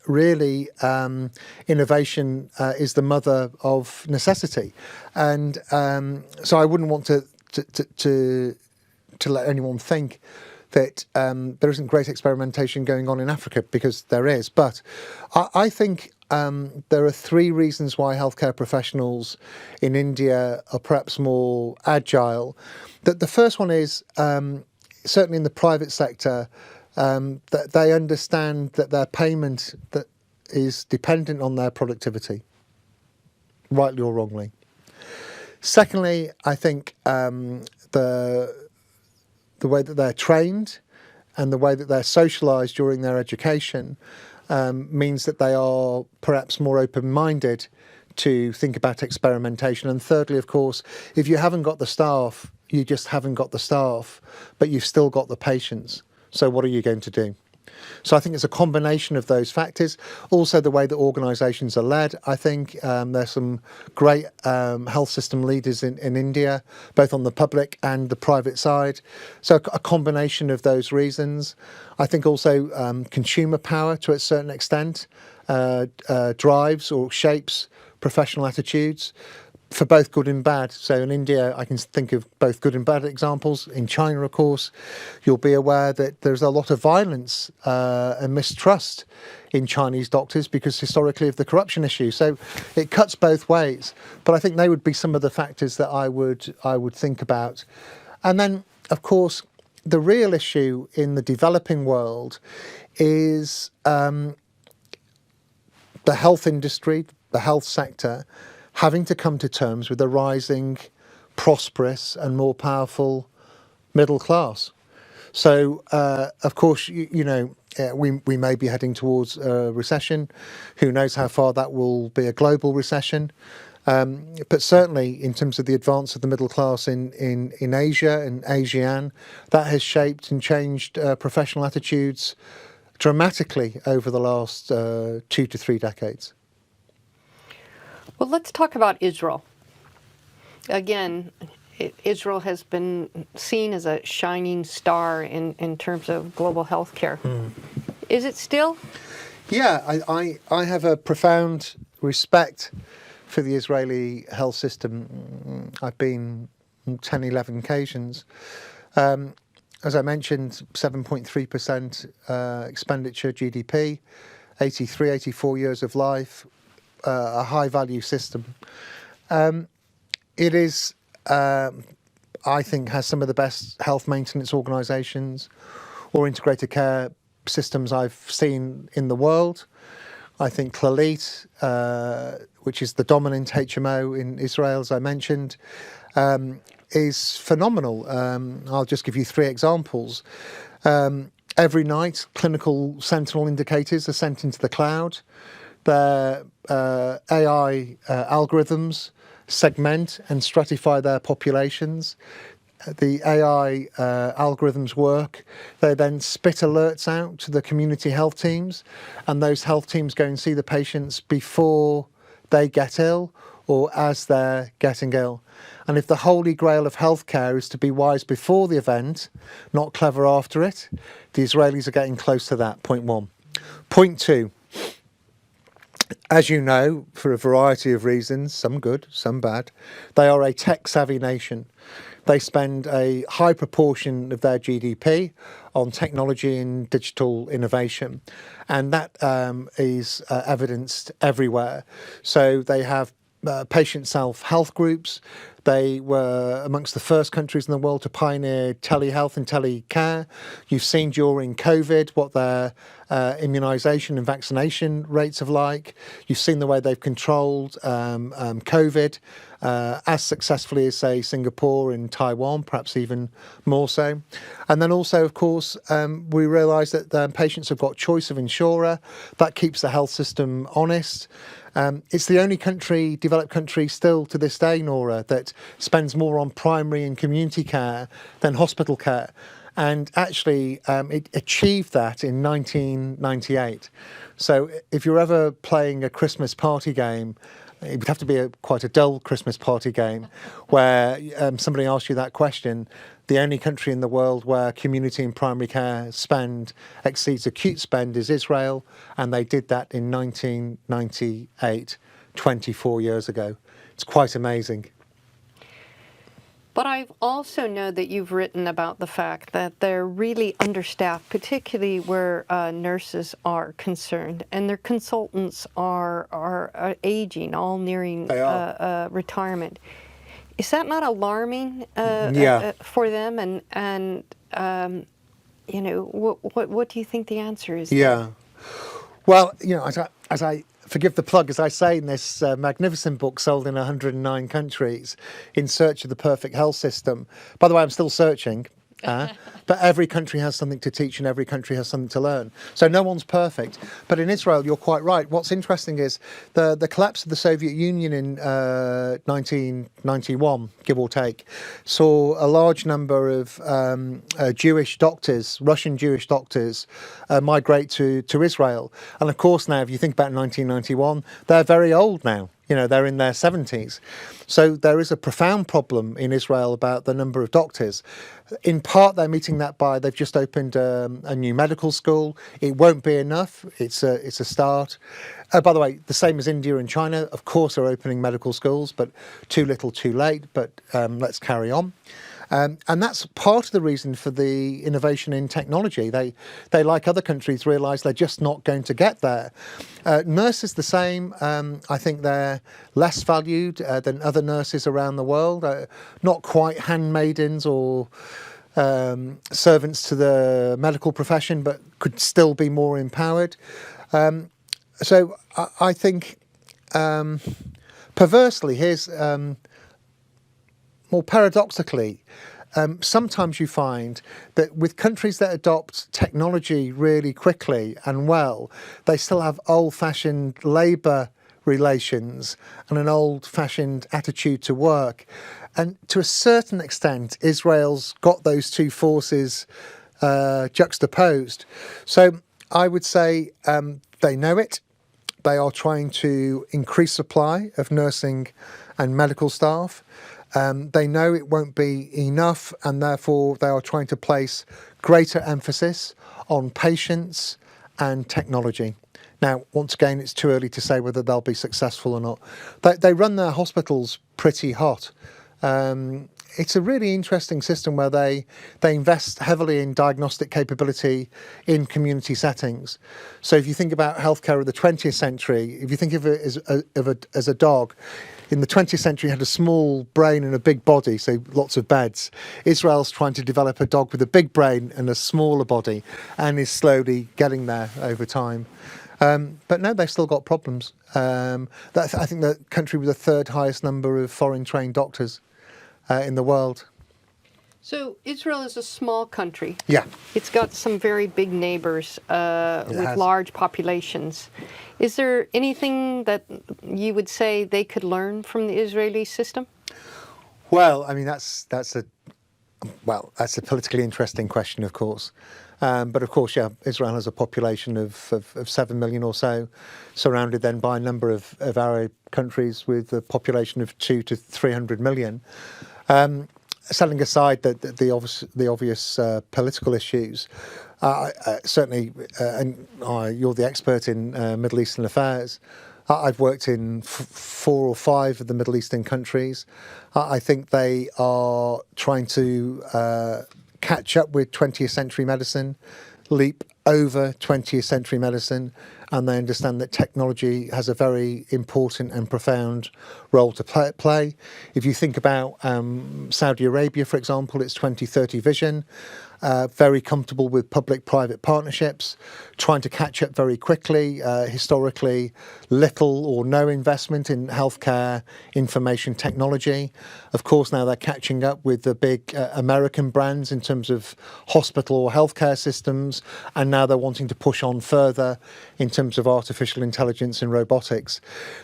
really innovation is the mother of necessity. And so I wouldn't want to let anyone think that there isn't great experimentation going on in Africa, because there is. But I think there are three reasons why healthcare professionals in India are perhaps more agile. The first one is, certainly in the private sector, that they understand that their payment that is dependent on their productivity, rightly or wrongly. Secondly, I think the way that they're trained and the way that they're socialised during their education means that they are perhaps more open-minded to think about experimentation. And thirdly, of course, if you haven't got the staff, you just haven't got the staff, but you've still got the patients. So what are you going to do? So I think it's a combination of those factors. Also, the way that organisations are led. I think there's some great health system leaders in India, both on the public and the private side. So a combination of those reasons. I think also consumer power, to a certain extent, drives or shapes professional attitudes, for both good and bad. So in India, I can think of both good and bad examples. In China, of course, you'll be aware that there's a lot of violence and mistrust in Chinese doctors because historically of the corruption issue. So it cuts both ways. But I think they would be some of the factors that I would think about. And then, of course, the real issue in the developing world is the health industry, the health sector, having to come to terms with a rising, prosperous and more powerful middle class. So, of course, we may be heading towards a recession. Who knows how far that will be a global recession. But certainly in terms of the advance of the middle class in Asia and ASEAN, that has shaped and changed professional attitudes dramatically over the last 2 to 3 decades. Well, let's talk about Israel. Again, Israel has been seen as a shining star in terms of global health care. Is it still? Yeah, I have a profound respect for the Israeli health system. I've been 10, 11 occasions. As I mentioned, 7.3% expenditure GDP, 83, 84 years of life, a high-value system. It is, I think, has some of the best health maintenance organisations or integrated care systems I've seen in the world. I think Clalit, which is the dominant HMO in Israel, as I mentioned, is phenomenal. I'll just give you 3 examples. Every night, clinical sentinel indicators are sent into the cloud. Their AI algorithms segment and stratify their populations. The AI algorithms work. They then spit alerts out to the community health teams, and those health teams go and see the patients before they get ill or as they're getting ill. And if the holy grail of healthcare is to be wise before the event, not clever after it, the Israelis are getting close to that, point 1. Point 2. As you know, for a variety of reasons, some good, some bad, they are a tech-savvy nation. They spend a high proportion of their GDP on technology and digital innovation, and that is evidenced everywhere. So they have patient self-health groups, They were amongst the first countries in the world to pioneer telehealth and telecare. You've seen during COVID what their immunisation and vaccination rates are like. You've seen the way they've controlled COVID as successfully as, say, Singapore and Taiwan, perhaps even more so. And then also, of course, we realise that patients have got choice of insurer. That keeps the health system honest. It's the only country, developed country still to this day, Nora, that spends more on primary and community care than hospital care. And actually, it achieved that in 1998. So if you're ever playing a Christmas party game, it would have to be quite a dull Christmas party game where somebody asks you that question. The only country in the world where community and primary care spend exceeds acute spend is Israel, and they did that in 1998, 24 years ago. It's quite amazing. But I've also know that you've written about the fact that they're really understaffed, particularly where nurses are concerned, and their consultants are aging, all nearing retirement. Is that not alarming for them? And you know, what do you think the answer is? Yeah. Well, you know, as I forgive the plug, as I say in this magnificent book sold in 109 countries, In Search of the Perfect Health System. By the way, I'm still searching. But every country has something to teach and every country has something to learn. So no one's perfect. But in Israel, you're quite right. What's interesting is the collapse of the Soviet Union in 1991, give or take, saw a large number of Jewish doctors, Russian Jewish doctors, migrate to Israel. And of course now, if you think about 1991, they're very old now. You know, they're in their 70s. So there is a profound problem in Israel about the number of doctors. In part, they're meeting that by they've just opened a new medical school. It won't be enough. It's a start. By the way, the same as India and China, of course, are opening medical schools, but too little, too late. But let's carry on. And that's part of the reason for the innovation in technology. They like other countries, realise they're just not going to get there. Nurses the same. I think they're less valued than other nurses around the world. Not quite handmaidens or servants to the medical profession, but could still be more empowered. So I think, perversely, here's... more paradoxically, sometimes you find that with countries that adopt technology really quickly and well, they still have old-fashioned labour relations and an old-fashioned attitude to work. And to a certain extent, Israel's got those two forces juxtaposed. So I would say they know it. They are trying to increase supply of nursing and medical staff. They know it won't be enough, and therefore they are trying to place greater emphasis on patients and technology. Now, once again, it's too early to say whether they'll be successful or not. They run their hospitals pretty hot. It's a really interesting system where they invest heavily in diagnostic capability in community settings. So if you think about healthcare of the 20th century, if you think of it as a dog, in the 20th century had a small brain and a big body, so lots of beds. Israel's trying to develop a dog with a big brain and a smaller body, and is slowly getting there over time. But no, they've still got problems. I think the country with the third highest number of foreign trained doctors in the world. So Israel is a small country. Yeah. It's got some very big neighbors with large populations. Is there anything that you would say they could learn from the Israeli system? Well, I mean, that's a politically interesting question, of course. But of course, yeah, Israel has a population of 7 million or so, surrounded then by a number of Arab countries with a population of 200 to 300 million. Setting aside the obvious political issues, certainly, and you're the expert in Middle Eastern affairs. I've worked in 4 or 5 of the Middle Eastern countries. I think they are trying to catch up with 20th century medicine, leap over 20th century medicine, and they understand that technology has a very important and profound role to play. If you think about Saudi Arabia, for example, its 2030 vision, very comfortable with public-private partnerships, trying to catch up very quickly. Historically, little or no investment in healthcare information technology. Of course, now they're catching up with the big American brands in terms of hospital or healthcare systems, and now they're wanting to push on further in terms of artificial intelligence and robotics.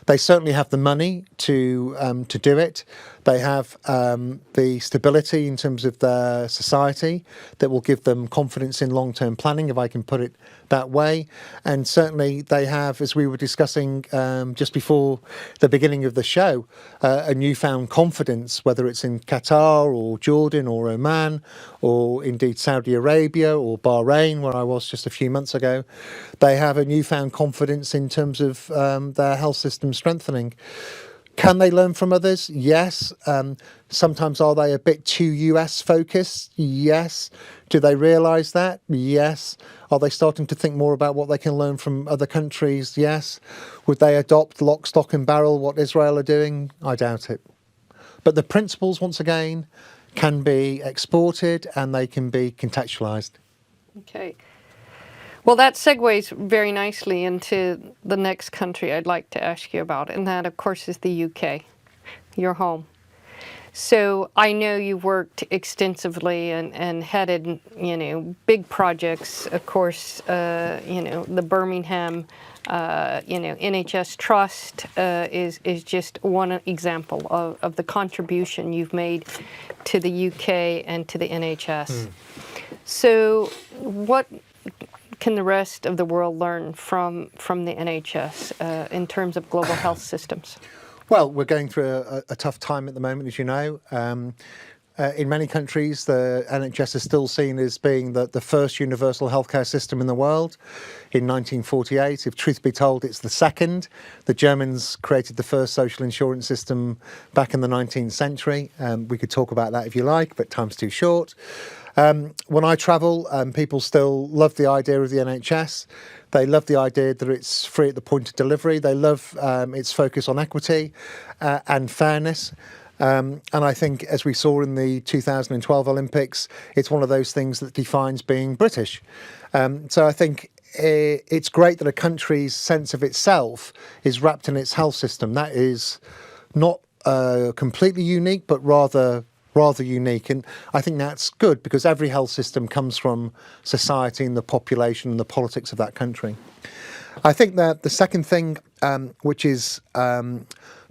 They certainly have the money to do it. They have the stability in terms of their society that will give them confidence in long-term planning, if I can put it that way. And certainly they have, as we were discussing just before the beginning of the show, a newfound confidence, whether it's in Qatar or Jordan or Oman or indeed Saudi Arabia or Bahrain, where I was just a few months ago. They have a newfound confidence in terms of their health system strengthening. Can they learn from others? Yes. Sometimes are they a bit too US focused? Yes. Do they realise that? Yes. Are they starting to think more about what they can learn from other countries? Yes. Would they adopt lock, stock and barrel what Israel are doing? I doubt it. But the principles, once again, can be exported and they can be contextualised. Okay. Well, that segues very nicely into the next country I'd like to ask you about, and that, of course, is the UK, your home. So I know you've worked extensively and headed, big projects. Of course, the Birmingham, NHS Trust is just one example of the contribution you've made to the UK and to the NHS. So what can the rest of the world learn from the NHS in terms of global health systems? Well, we're going through a tough time at the moment, as you know. In many countries, the NHS is still seen as being the first universal healthcare system in the world. In 1948, if truth be told, it's the second. The Germans created the first social insurance system back in the 19th century. We could talk about that if you like, but time's too short. When I travel, people still love the idea of the NHS. They love the idea that it's free at the point of delivery. They love its focus on equity and fairness. And I think, as we saw in the 2012 Olympics, it's one of those things that defines being British. So I think it's great that a country's sense of itself is wrapped in its health system. That is not completely unique, but rather unique. And I think that's good because every health system comes from society and the population and the politics of that country. I think that the second thing, which is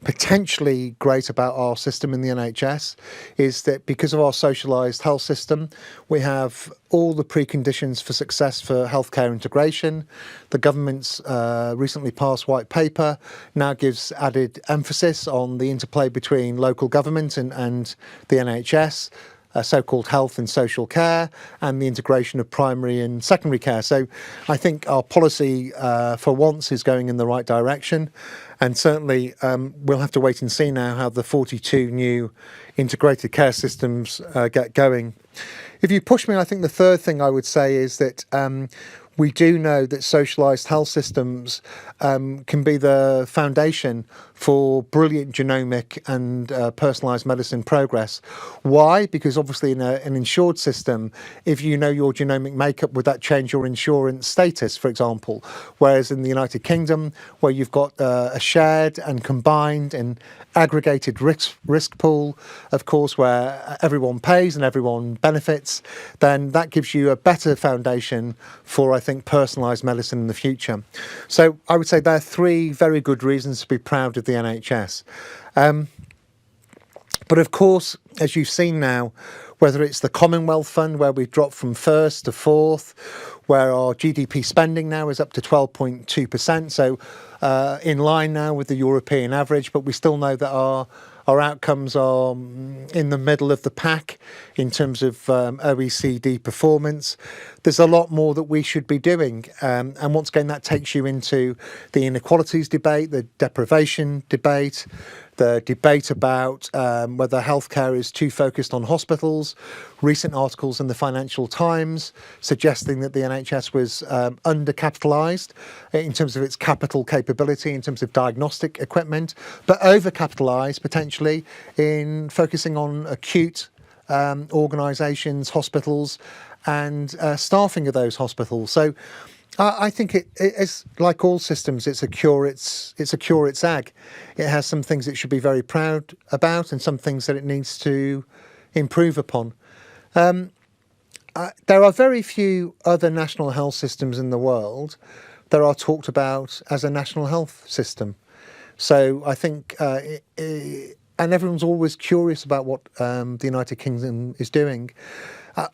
potentially great about our system in the NHS, is that because of our socialised health system, we have all the preconditions for success for healthcare integration. The government's recently passed white paper now gives added emphasis on the interplay between local government and the NHS, so-called health and social care, and the integration of primary and secondary care. So I think our policy for once is going in the right direction. And certainly we'll have to wait and see now how the 42 new integrated care systems get going. If you push me, I think the third thing I would say is that we do know that socialised health systems can be the foundation for brilliant genomic and personalised medicine progress. Why? Because obviously in an insured system, if you know your genomic makeup, would that change your insurance status, for example? Whereas in the United Kingdom, where you've got a shared and combined and aggregated risk pool, of course, where everyone pays and everyone benefits, then that gives you a better foundation for, I think, personalised medicine in the future. So I would say there are three very good reasons to be proud of the NHS. But of course, as you've seen now, whether it's the Commonwealth Fund, where we've dropped from first to fourth, where our GDP spending now is up to 12.2%, so in line now with the European average, but we still know that our outcomes are in the middle of the pack in terms of OECD performance. There's a lot more that we should be doing. And once again, that takes you into the inequalities debate, the deprivation debate, the debate about whether healthcare is too focused on hospitals, recent articles in the Financial Times suggesting that the NHS was undercapitalised in terms of its capital capability, in terms of diagnostic equipment, but overcapitalised potentially in focusing on acute organisations, hospitals, and staffing of those hospitals. So I think it's like all systems. It's a cure its ag. It has some things it should be very proud about, and some things that it needs to improve upon. There are very few other national health systems in the world that are talked about as a national health system. So I think, and everyone's always curious about what the United Kingdom is doing.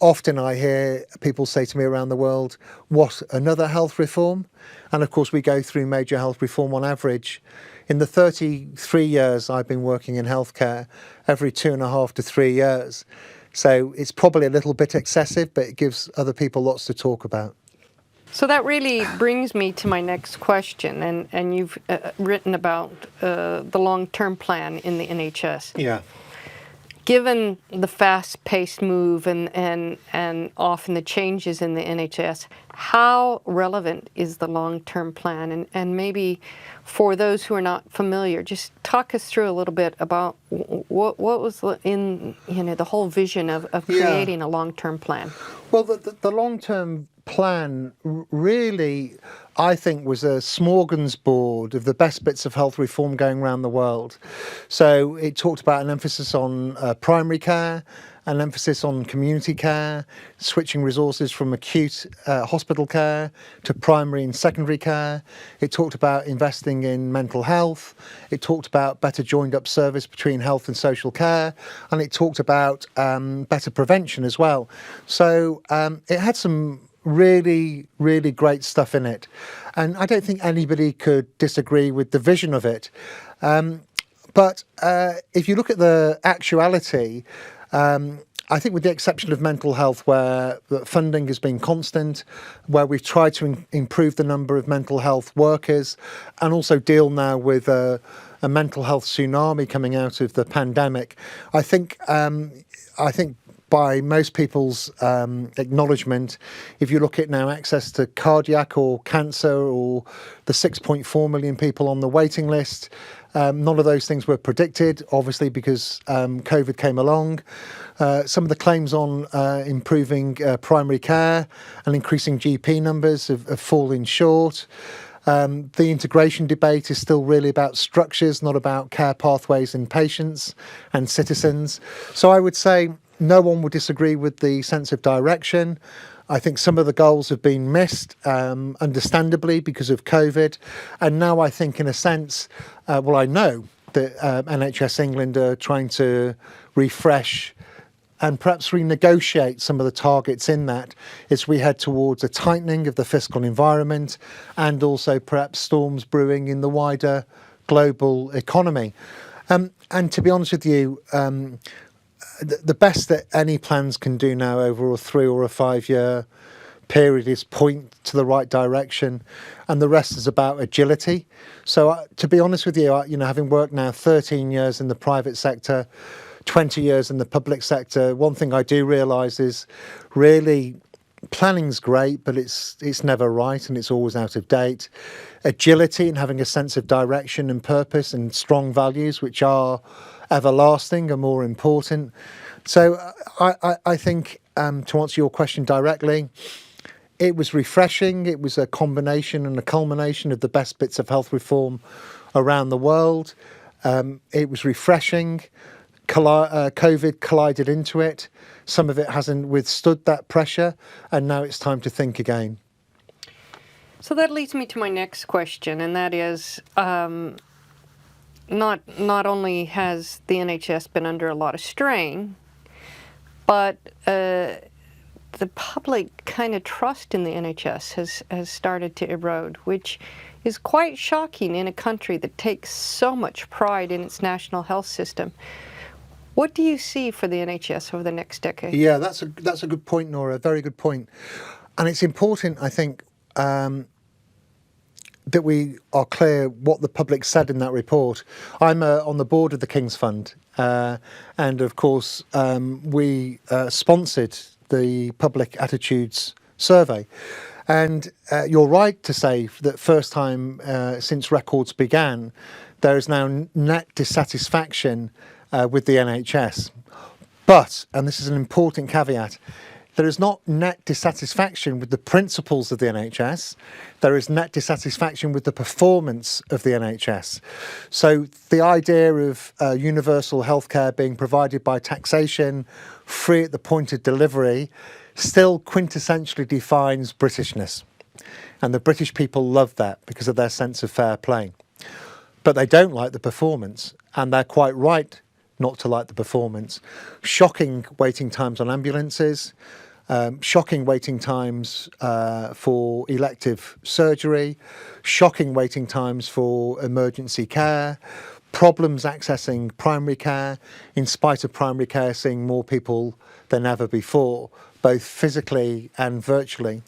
Often I hear people say to me around the world, what, another health reform? And of course we go through major health reform on average. In the 33 years I've been working in healthcare, every 2.5 to 3 years. So it's probably a little bit excessive, but it gives other people lots to talk about. So that really brings me to my next question, and you've written about the long-term plan in the NHS. Yeah. Given the fast-paced move and often the changes in the NHS, how relevant is the long-term plan? And maybe for those who are not familiar, just talk us through a little bit about what was in the whole vision of creating a long-term plan. Well, the long-term plan really, I think, was a smorgasbord of the best bits of health reform going around the world. So it talked about an emphasis on primary care, an emphasis on community care, switching resources from acute hospital care to primary and secondary care. It talked about investing in mental health. It talked about better joined up service between health and social care. And it talked about better prevention as well. So it had some really, really great stuff in it. And I don't think anybody could disagree with the vision of it. But if you look at the actuality, I think with the exception of mental health, where the funding has been constant, where we've tried to improve the number of mental health workers and also deal now with a mental health tsunami coming out of the pandemic, I think by most people's acknowledgement, if you look at now access to cardiac or cancer or the 6.4 million people on the waiting list, none of those things were predicted, obviously, because COVID came along. Some of the claims on improving primary care and increasing GP numbers have fallen short. The integration debate is still really about structures, not about care pathways and patients and citizens. So I would say no one would disagree with the sense of direction. I think some of the goals have been missed, understandably, because of COVID. And now I think, in a sense, I know that NHS England are trying to refresh and perhaps renegotiate some of the targets in that as we head towards a tightening of the fiscal environment and also perhaps storms brewing in the wider global economy. And to be honest with you, the best that any plans can do now over a 3 or a 5 year period is point to the right direction, and the rest is about agility. So to be honest with you, having worked now 13 years in the private sector, 20 years in the public sector, one thing I do realise is really planning's great, but it's never right and it's always out of date. Agility and having a sense of direction and purpose and strong values, which are everlasting, are more important. So I think, to answer your question directly, it was refreshing. It was a combination and a culmination of the best bits of health reform around the world. It was refreshing. COVID collided into it. Some of it hasn't withstood that pressure, and now it's time to think again. So that leads me to my next question, and that is, not only has the NHS been under a lot of strain, but the public kind of trust in the NHS has started to erode, which is quite shocking in a country that takes so much pride in its national health system. What do you see for the NHS over the next decade? Yeah, that's a good point, Nora. Very good point. And it's important, I think, the that we are clear what the public said in that report. I'm on the board of the King's Fund, and of course we sponsored the public attitudes survey. And you're right to say that first time since records began, there is now net dissatisfaction with the NHS. But, and this is an important caveat, there is not net dissatisfaction with the principles of the NHS. There is net dissatisfaction with the performance of the NHS. So the idea of universal healthcare being provided by taxation, free at the point of delivery, still quintessentially defines Britishness. And the British people love that because of their sense of fair play. But they don't like the performance, and they're quite right not to like the performance. Shocking waiting times on ambulances, shocking waiting times for elective surgery, shocking waiting times for emergency care, problems accessing primary care, in spite of primary care seeing more people than ever before, both physically and virtually.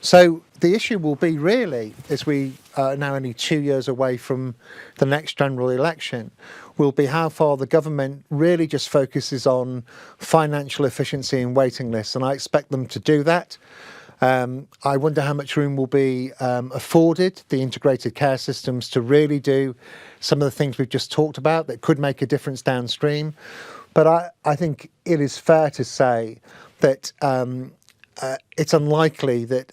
So the issue will be really, as we are now only 2 years away from the next general election, will be how far the government really just focuses on financial efficiency and waiting lists. And I expect them to do that. I wonder how much room will be afforded the integrated care systems to really do some of the things we've just talked about that could make a difference downstream. But I think it is fair to say that it's unlikely that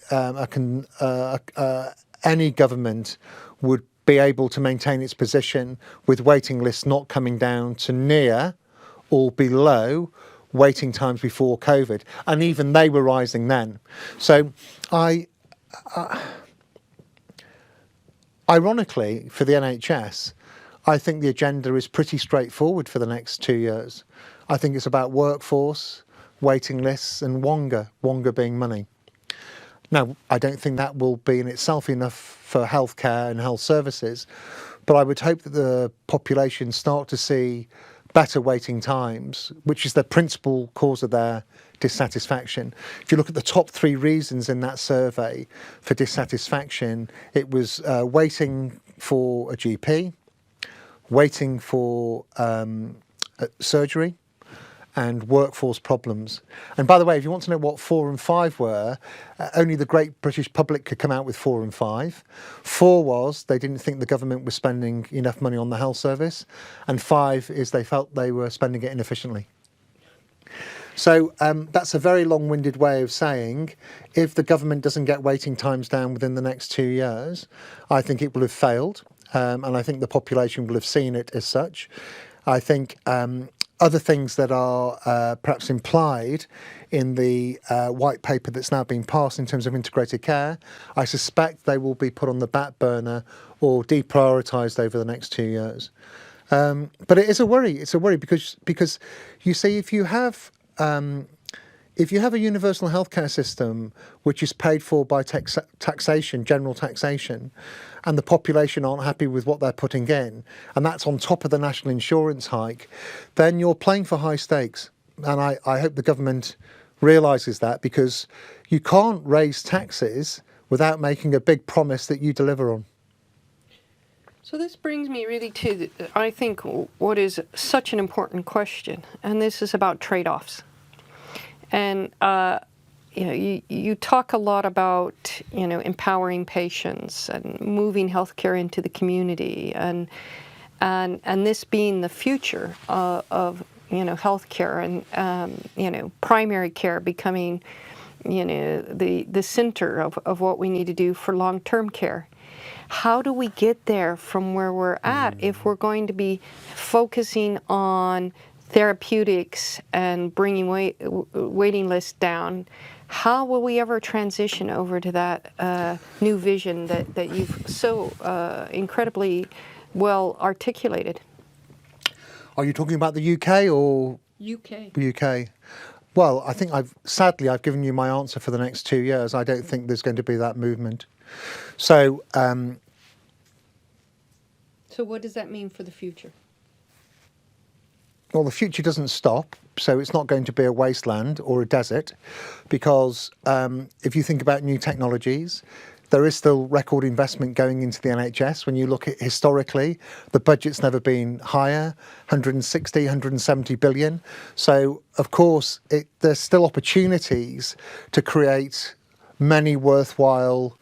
any government would be able to maintain its position with waiting lists not coming down to near or below waiting times before COVID. And even they were rising then. So ironically, for the NHS, I think the agenda is pretty straightforward for the next 2 years. I think it's about workforce, waiting lists and Wonga being money. Now, I don't think that will be in itself enough for healthcare and health services, but I would hope that the population start to see better waiting times, which is the principal cause of their dissatisfaction. If you look at the top 3 reasons in that survey for dissatisfaction, it was waiting for a GP, waiting for surgery, and workforce problems. And by the way, if you want to know what 4 and 5 were, only the great British public could come out with 4 and 5. 4 was they didn't think the government was spending enough money on the health service, and 5 is they felt they were spending it inefficiently. So that's a very long-winded way of saying if the government doesn't get waiting times down within the next 2 years, I think it will have failed, and I think the population will have seen it as such. I think other things that are perhaps implied in the white paper that's now being passed in terms of integrated care, I suspect they will be put on the back burner or deprioritised over the next 2 years. But it is a worry. It's a worry because you see, if you have a universal healthcare system which is paid for by taxation, general taxation, and the population aren't happy with what they're putting in, and that's on top of the national insurance hike, then you're playing for high stakes. And I hope the government realises that, because you can't raise taxes without making a big promise that you deliver on. So this brings me really to, I think, what is such an important question, and this is about trade-offs. And you talk a lot about empowering patients and moving healthcare into the community, and this being the future of healthcare, and primary care becoming the center of what we need to do for long-term care. How do we get there from where we're at if we're going to be focusing on therapeutics and bringing waiting lists down? How will we ever transition over to that new vision that you've so incredibly well articulated? Are you talking about the UK or? UK. Well, I think sadly I've given you my answer for the next 2 years. I don't think there's going to be that movement. So what does that mean for the future? Well, the future doesn't stop, so it's not going to be a wasteland or a desert, because if you think about new technologies, There is still record investment going into the NHS. When you look at historically, the budget's never been higher, 160, 170 billion. So, of course, there's still opportunities to create many worthwhile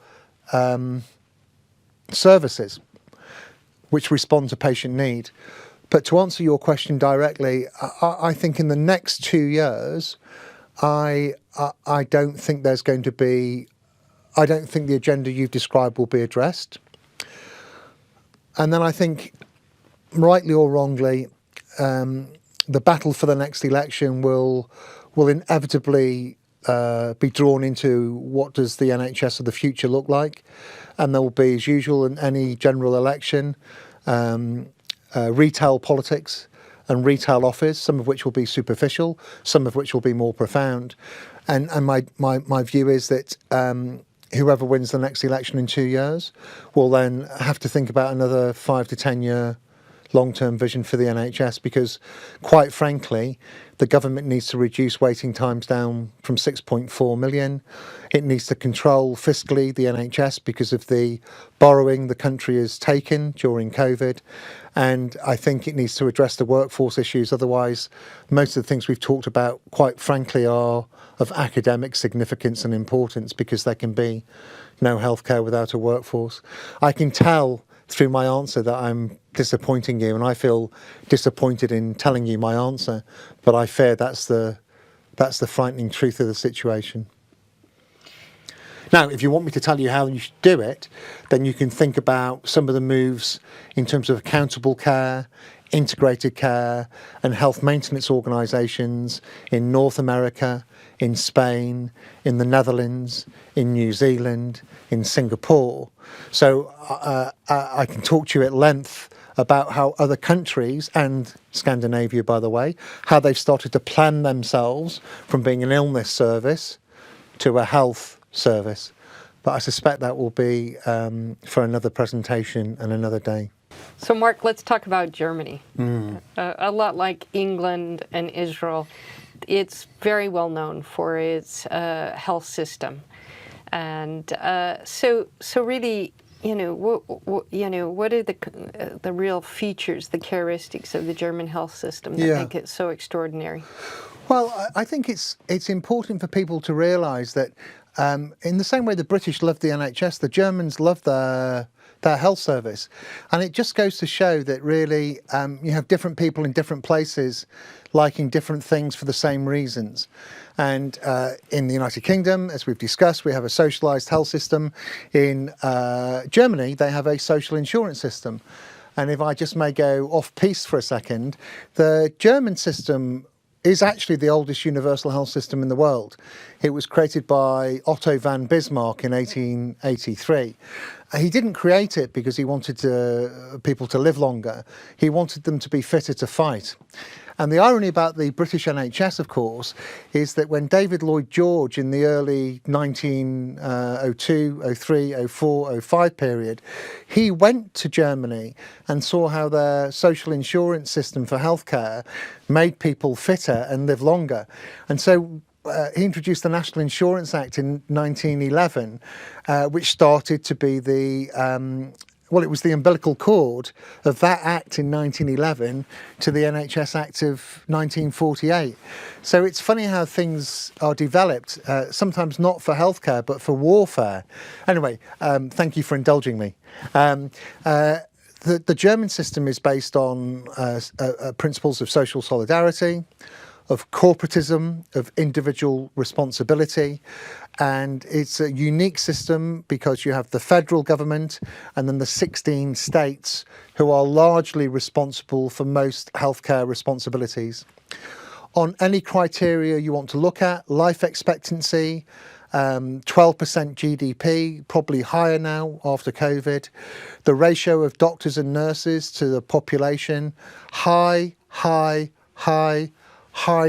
services which respond to patient need. But to answer your question directly, I think in the next 2 years, I don't think there's going to be, I don't think the agenda you've described will be addressed. And then I think, rightly or wrongly, the battle for the next election will inevitably be drawn into what does the NHS of the future look like. And there will be, as usual in any general election, retail politics and retail offers, some of which will be superficial, some of which will be more profound. And my view is that whoever wins the next election in 2 years will then have to think about another 5 to 10 year long-term vision for the NHS, because quite frankly, the government needs to reduce waiting times down from 6.4 million. It needs to control fiscally the NHS because of the borrowing the country has taken during COVID. And I think it needs to address the workforce issues. Otherwise, most of the things we've talked about, quite frankly, are of academic significance and importance, because there can be no healthcare without a workforce. I can tell through my answer that I'm disappointing you, and I feel disappointed in telling you my answer, but I fear that's the frightening truth of the situation. Now, if you want me to tell you how you should do it, then you can think about some of the moves in terms of accountable care, integrated care, and health maintenance organisations in North America, in Spain, in the Netherlands, in New Zealand, in Singapore. So I can talk to you at length about how other countries, and Scandinavia, by the way, how they've started to plan themselves from being an illness service to a health service. But I suspect that will be for another presentation and another day. So, Mark, let's talk about Germany. A lot like England and Israel, it's very well known for its health system, and so really, what are the real features, the characteristics of the German health system that make it so extraordinary? Well, I think it's important for people to realise that in the same way the British love the NHS, the Germans love their health service. And it just goes to show that really you have different people in different places liking different things for the same reasons. And in the United Kingdom, as we've discussed, we have a socialised health system. In Germany, they have a social insurance system. And if I just may go off-piste for a second, the German system is actually the oldest universal health system in the world. It was created by Otto von Bismarck in 1883. He didn't create it because he wanted people to live longer. He wanted them to be fitter to fight. And the irony about the British NHS, of course, is that when David Lloyd George in the early 1902, 03, 04, 05 period, he went to Germany and saw how their social insurance system for healthcare made people fitter and live longer. And so he introduced the National Insurance Act in 1911, which started to be it was the umbilical cord of that act in 1911 to the NHS Act of 1948. So it's funny how things are developed, sometimes not for healthcare, but for warfare. Anyway, thank you for indulging me. The German system is based on principles of social solidarity, of corporatism, of individual responsibility. And it's a unique system because you have the federal government and then the 16 states who are largely responsible for most healthcare responsibilities. On any criteria you want to look at, life expectancy, 12% GDP, probably higher now after COVID. The ratio of doctors and nurses to the population, high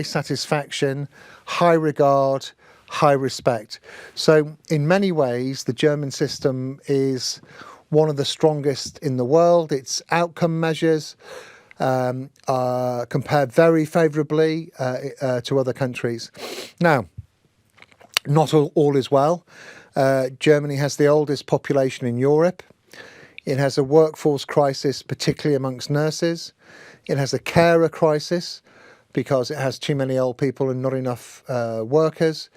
satisfaction, high regard, high respect. So in many ways, the German system is one of the strongest in the world. Its outcome measures are compared very favourably to other countries. Now, not all is well. Germany has the oldest population in Europe. It has a workforce crisis, particularly amongst nurses. It has a carer crisis because it has too many old people and not enough workers.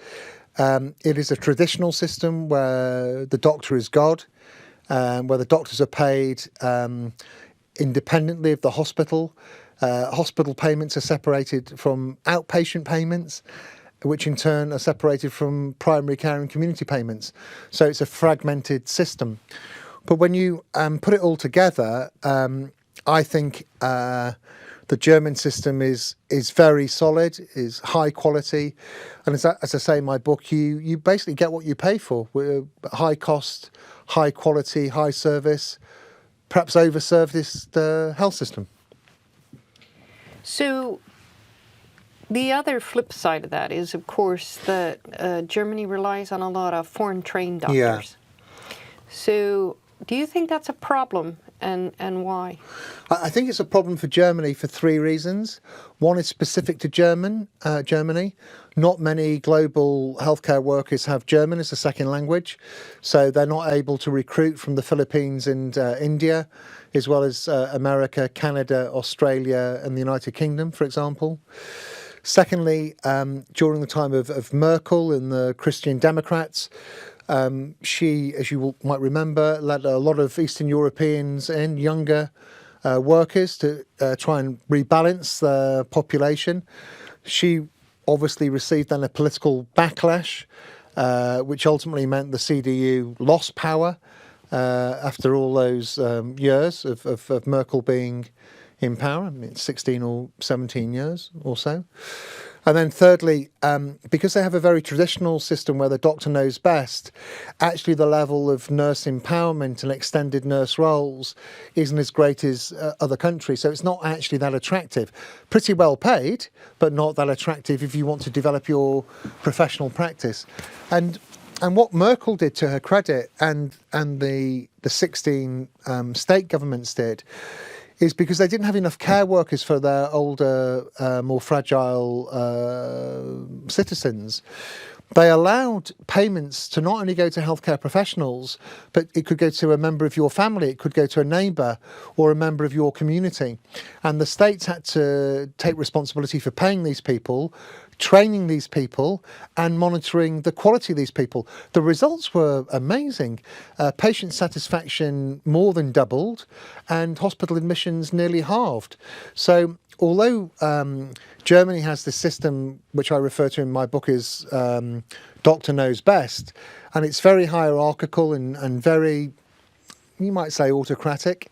It is a traditional system where the doctor is God, where the doctors are paid independently of the hospital. Hospital payments are separated from outpatient payments, which in turn are separated from primary care and community payments. So it's a fragmented system. But when you put it all together, I think the German system is very solid, is high quality, and as I say in my book, you basically get what you pay for. We're high cost, high quality, high service, perhaps overserviced health system. So the other flip side of that is, of course, that Germany relies on a lot of foreign trained doctors. Yeah. So do you think that's a problem, and why? I think it's a problem for Germany for three reasons. One is specific to Germany. Not many global healthcare workers have German as a second language, so they're not able to recruit from the Philippines and India, as well as America, Canada, Australia, and the United Kingdom, for example. Secondly, during the time of Merkel and the Christian Democrats, she, as you might remember, led a lot of Eastern Europeans and younger workers to try and rebalance the population. She obviously received then a political backlash, which ultimately meant the CDU lost power after all those years of Merkel being in power. I mean, 16 or 17 years or so. And then thirdly, because they have a very traditional system where the doctor knows best, actually the level of nurse empowerment and extended nurse roles isn't as great as other countries. So it's not actually that attractive. Pretty well paid, but not that attractive if you want to develop your professional practice. And what Merkel did, to her credit, and the 16 state governments did, is because they didn't have enough care workers for their older, more fragile citizens. They allowed payments to not only go to healthcare professionals, but it could go to a member of your family, it could go to a neighbour or a member of your community. And the states had to take responsibility for paying these people, training these people, and monitoring the quality of these people. The results were amazing. Patient satisfaction more than doubled, and hospital admissions nearly halved. So although Germany has this system, which I refer to in my book as doctor knows best, and it's very hierarchical and very, you might say, autocratic,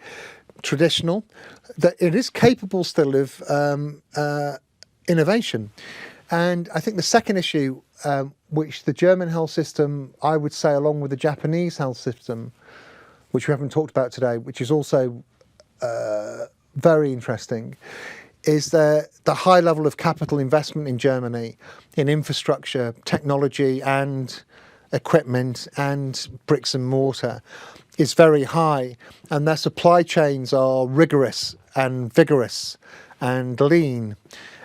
traditional, that it is capable still of innovation. And I think the second issue, which the German health system, I would say, along with the Japanese health system, which we haven't talked about today, which is also very interesting, is the high level of capital investment in Germany in infrastructure, technology and equipment and bricks and mortar is very high, and their supply chains are rigorous and vigorous and lean.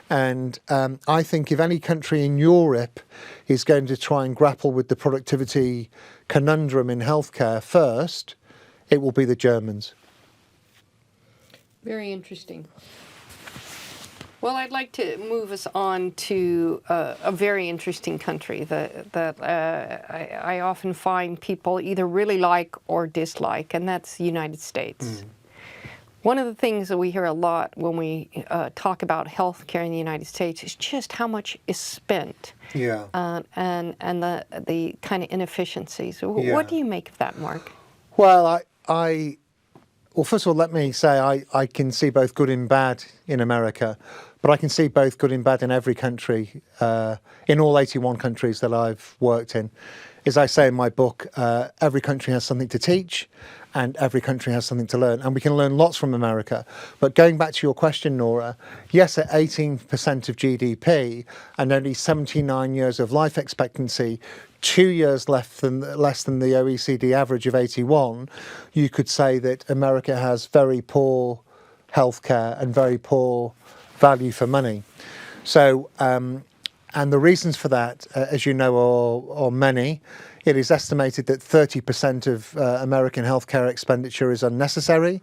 And I think if any country in Europe is going to try and grapple with the productivity conundrum in healthcare first, it will be the Germans. Very interesting. Well, I'd like to move us on to a very interesting country that I often find people either really like or dislike, and that's the United States. One of the things that we hear a lot when we talk about healthcare in the United States is just how much is spent, and the kind of inefficiencies. What do you make of that, Mark? Well, well, first of all, let me say I can see both good and bad in America, but I can see both good and bad in every country, in all 81 countries that I've worked in. As I say in my book, every country has something to teach, and every country has something to learn, and we can learn lots from America. But going back to your question, Nora, yes, at 18% of GDP and only 79 years of life expectancy, 2 years less than the OECD average of 81, you could say that America has very poor healthcare and very poor value for money. So, and the reasons for that, as you know, are many. It is estimated that 30% of American healthcare expenditure is unnecessary.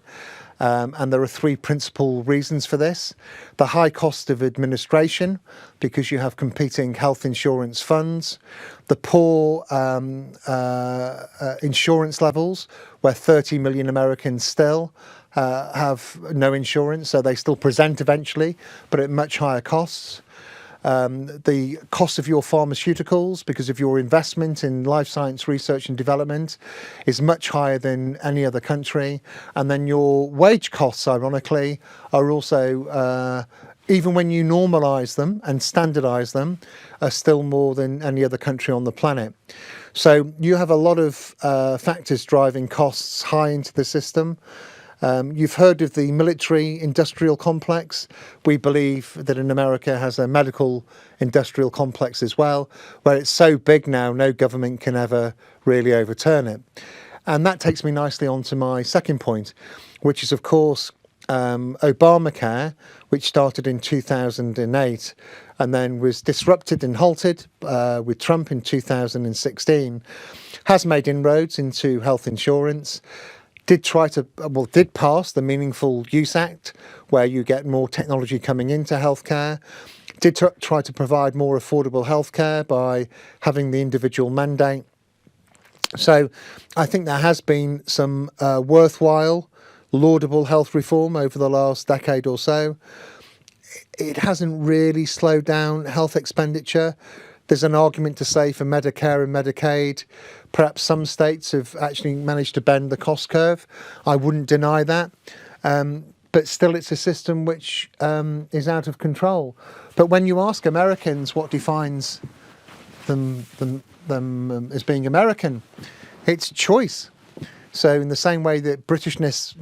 And there are three principal reasons for this. The high cost of administration, because you have competing health insurance funds. The poor insurance levels, where 30 million Americans still have no insurance, so they still present eventually, but at much higher costs. The cost of your pharmaceuticals, because of your investment in life science research and development, is much higher than any other country. And then your wage costs, ironically, are also, even when you normalise them and standardise them, are still more than any other country on the planet. So you have a lot of factors driving costs high into the system. You've heard of the military industrial complex. We believe that in America has a medical industrial complex as well, where it's so big now, no government can ever really overturn it. And that takes me nicely on to my second point, which is, of course, Obamacare, which started in 2008 and then was disrupted and halted with Trump in 2016, has made inroads into health insurance. Did pass the Meaningful Use Act, where you get more technology coming into healthcare. Did try to provide more affordable healthcare by having the individual mandate. So I think there has been some worthwhile, laudable health reform over the last decade or so. It hasn't really slowed down health expenditure. There's an argument to say for Medicare and Medicaid, perhaps some states have actually managed to bend the cost curve. I wouldn't deny that. But still, it's a system which is out of control. But when you ask Americans what defines them as being American, it's choice. So in the same way that Britishness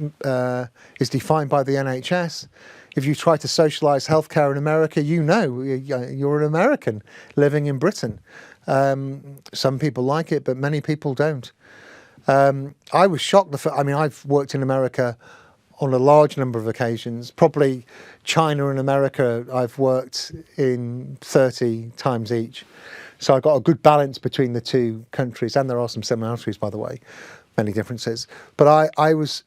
is defined by the NHS, if you try to socialise healthcare in America, you're an American living in Britain. Some people like it, but many people don't. I was shocked. I've worked in America on a large number of occasions. Probably China and America I've worked in 30 times each. So I got a good balance between the two countries, and there are some similarities, by the way. Many differences, but I was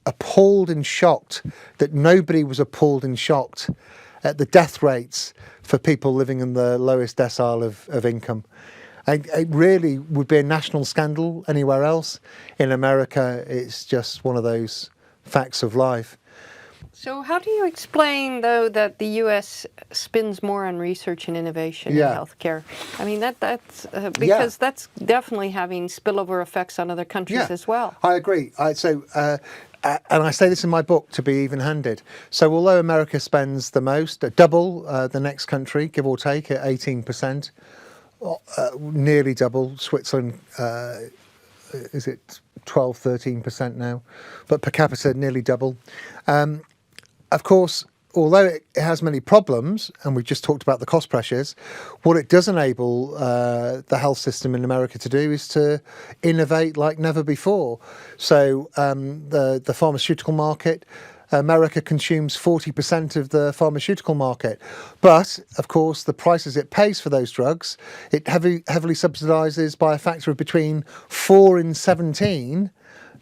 appalled and shocked that nobody was appalled and shocked at the death rates for people living in the lowest decile of income. It really would be a national scandal anywhere else. In America, it's just one of those facts of life. So how do you explain, though, that the U.S. spends more on research and innovation in healthcare? I mean, that's because that's definitely having spillover effects on other countries as well. I agree. And I say this in my book to be even-handed. So although America spends the most, double the next country, give or take, at 18%, nearly double. Switzerland, is it 12, 13% now? But per capita, nearly double. Of course, although it has many problems, and we've just talked about the cost pressures, what it does enable the health system in America to do is to innovate like never before. So the pharmaceutical market, America consumes 40% of the pharmaceutical market. But, of course, the prices it pays for those drugs, it heavily subsidises by a factor of between 4 and 17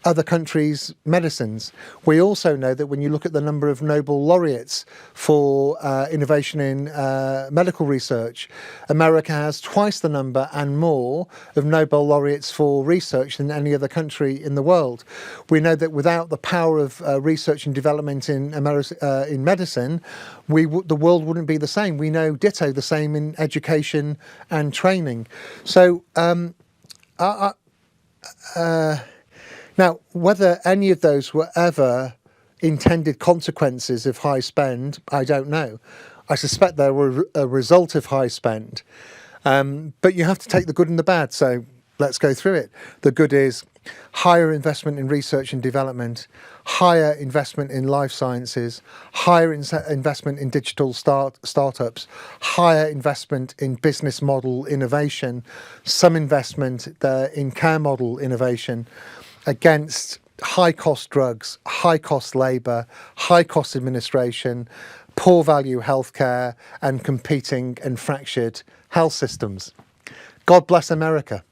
other countries' medicines. We also know that when you look at the number of Nobel laureates for innovation in medical research, America has twice the number and more of Nobel laureates for research than any other country in the world. We know that without the power of research and development in medicine, the world wouldn't be the same. We know ditto the same in education and training. So now, whether any of those were ever intended consequences of high spend, I don't know. I suspect they were a result of high spend. But you have to take the good and the bad, so let's go through it. The good is higher investment in research and development, higher investment in life sciences, higher investment in digital startups, higher investment in business model innovation, some investment in care model innovation, against high-cost drugs, high-cost labour, high-cost administration, poor value healthcare, and competing and fractured health systems. God bless America.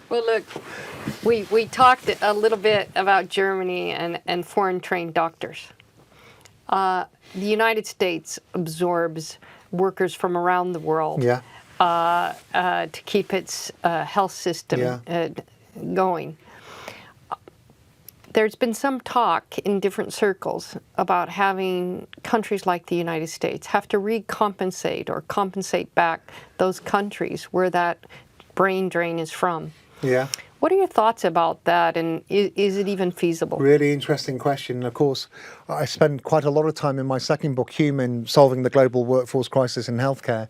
Well, look, we talked a little bit about Germany and foreign trained doctors. The United States absorbs workers from around the world Yeah. to keep its health system going. There's been some talk in different circles about having countries like the United States have to recompensate or compensate back those countries where that brain drain is from. Yeah. What are your thoughts about that, and is it even feasible? Really interesting question. Of course, I spend quite a lot of time in my second book, Human, Solving the Global Workforce Crisis in Healthcare,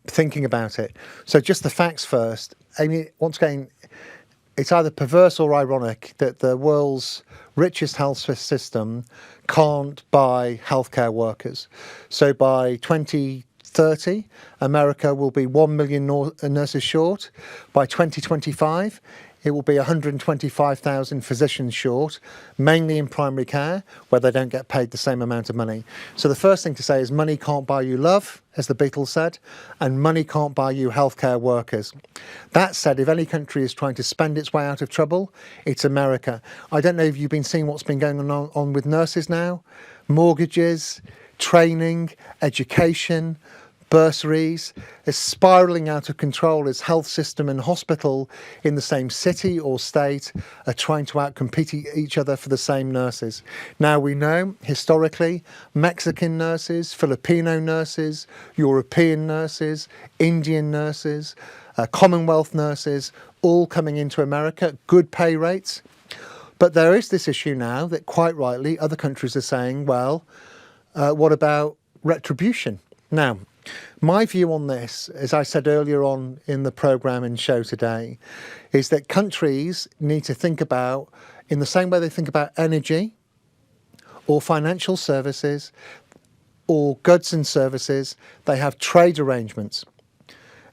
thinking about it. So just the facts first. I mean, once again, it's either perverse or ironic that the world's richest health system can't buy healthcare workers. So by 2030, America will be 1 million nurses short. By 2025, it will be 125,000 physicians short, mainly in primary care, where they don't get paid the same amount of money. So the first thing to say is money can't buy you love, as the Beatles said, and money can't buy you healthcare workers. That said, if any country is trying to spend its way out of trouble, it's America. I don't know if you've been seeing what's been going on with nurses now, mortgages, training, education, bursaries is spiralling out of control as health system and hospital in the same city or state are trying to outcompete each other for the same nurses. Now we know historically Mexican nurses, Filipino nurses, European nurses, Indian nurses, Commonwealth nurses, all coming into America, good pay rates. But there is this issue now that quite rightly other countries are saying, well, what about retribution? Now, my view on this, as I said earlier on in the programme and show today, is that countries need to think about, in the same way they think about energy or financial services or goods and services, they have trade arrangements.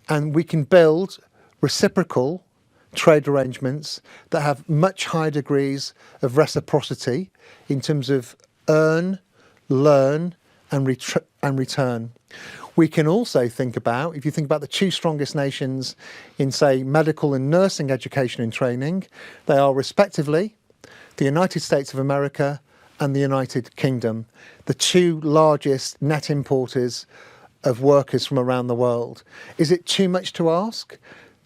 And we can build reciprocal trade arrangements that have much higher degrees of reciprocity in terms of earn, learn and return. We can also think about, if you think about the two strongest nations in, say, medical and nursing education and training, they are respectively the United States of America and the United Kingdom, the two largest net importers of workers from around the world. Is it too much to ask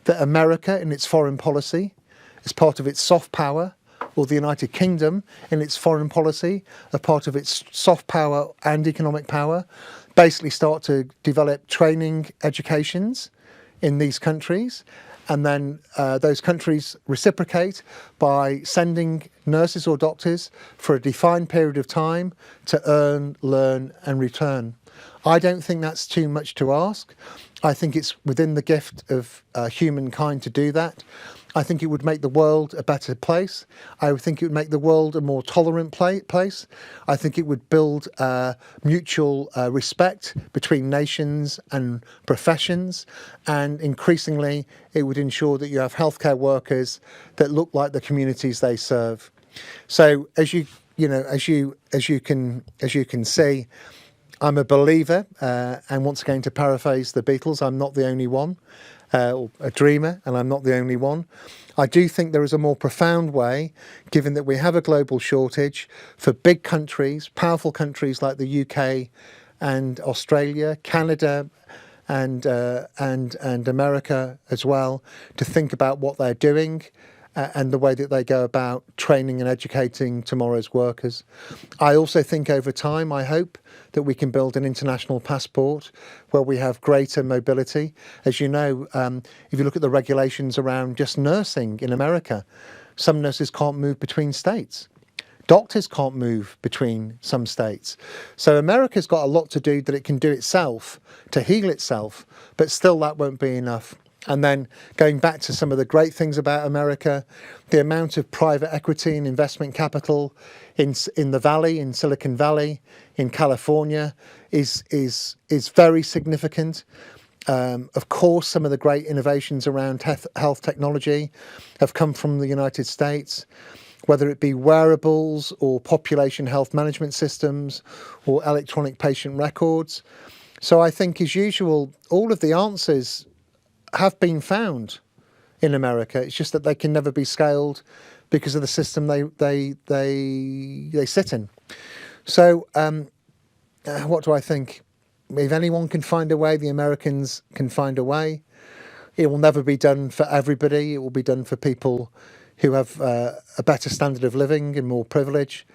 that America in its foreign policy, as part of its soft power, or the United Kingdom in its foreign policy, a part of its soft power and economic power, basically start to develop training educations in these countries, and then those countries reciprocate by sending nurses or doctors for a defined period of time to earn, learn and return. I don't think that's too much to ask. I think it's within the gift of humankind to do that. I think it would make the world a better place. I would think it would make the world a more tolerant place. I think it would build mutual respect between nations and professions, and increasingly it would ensure that you have healthcare workers that look like the communities they serve. So as you can see, I'm a believer, and once again to paraphrase the Beatles, I'm not the only one. Or a dreamer, and I'm not the only one. I do think there is a more profound way, given that we have a global shortage, for big countries, powerful countries like the UK and Australia, Canada and America as well, to think about what they're doing and the way that they go about training and educating tomorrow's workers. I also think over time, I hope that we can build an international passport where we have greater mobility. As you know, if you look at the regulations around just nursing in America, some nurses can't move between states. Doctors can't move between some states. So America's got a lot to do that it can do itself to heal itself, but still that won't be enough. And then going back to some of the great things about America, the amount of private equity and investment capital in the Valley, in Silicon Valley, in California is very significant. Of course, some of the great innovations around health technology have come from the United States, whether it be wearables or population health management systems or electronic patient records. So I think, as usual, all of the answers have been found in America. It's just that they can never be scaled because of the system they sit in. So what do I think? If anyone can find a way, the Americans can find a way. It will never be done for everybody. It will be done for people who have a better standard of living and more privilege.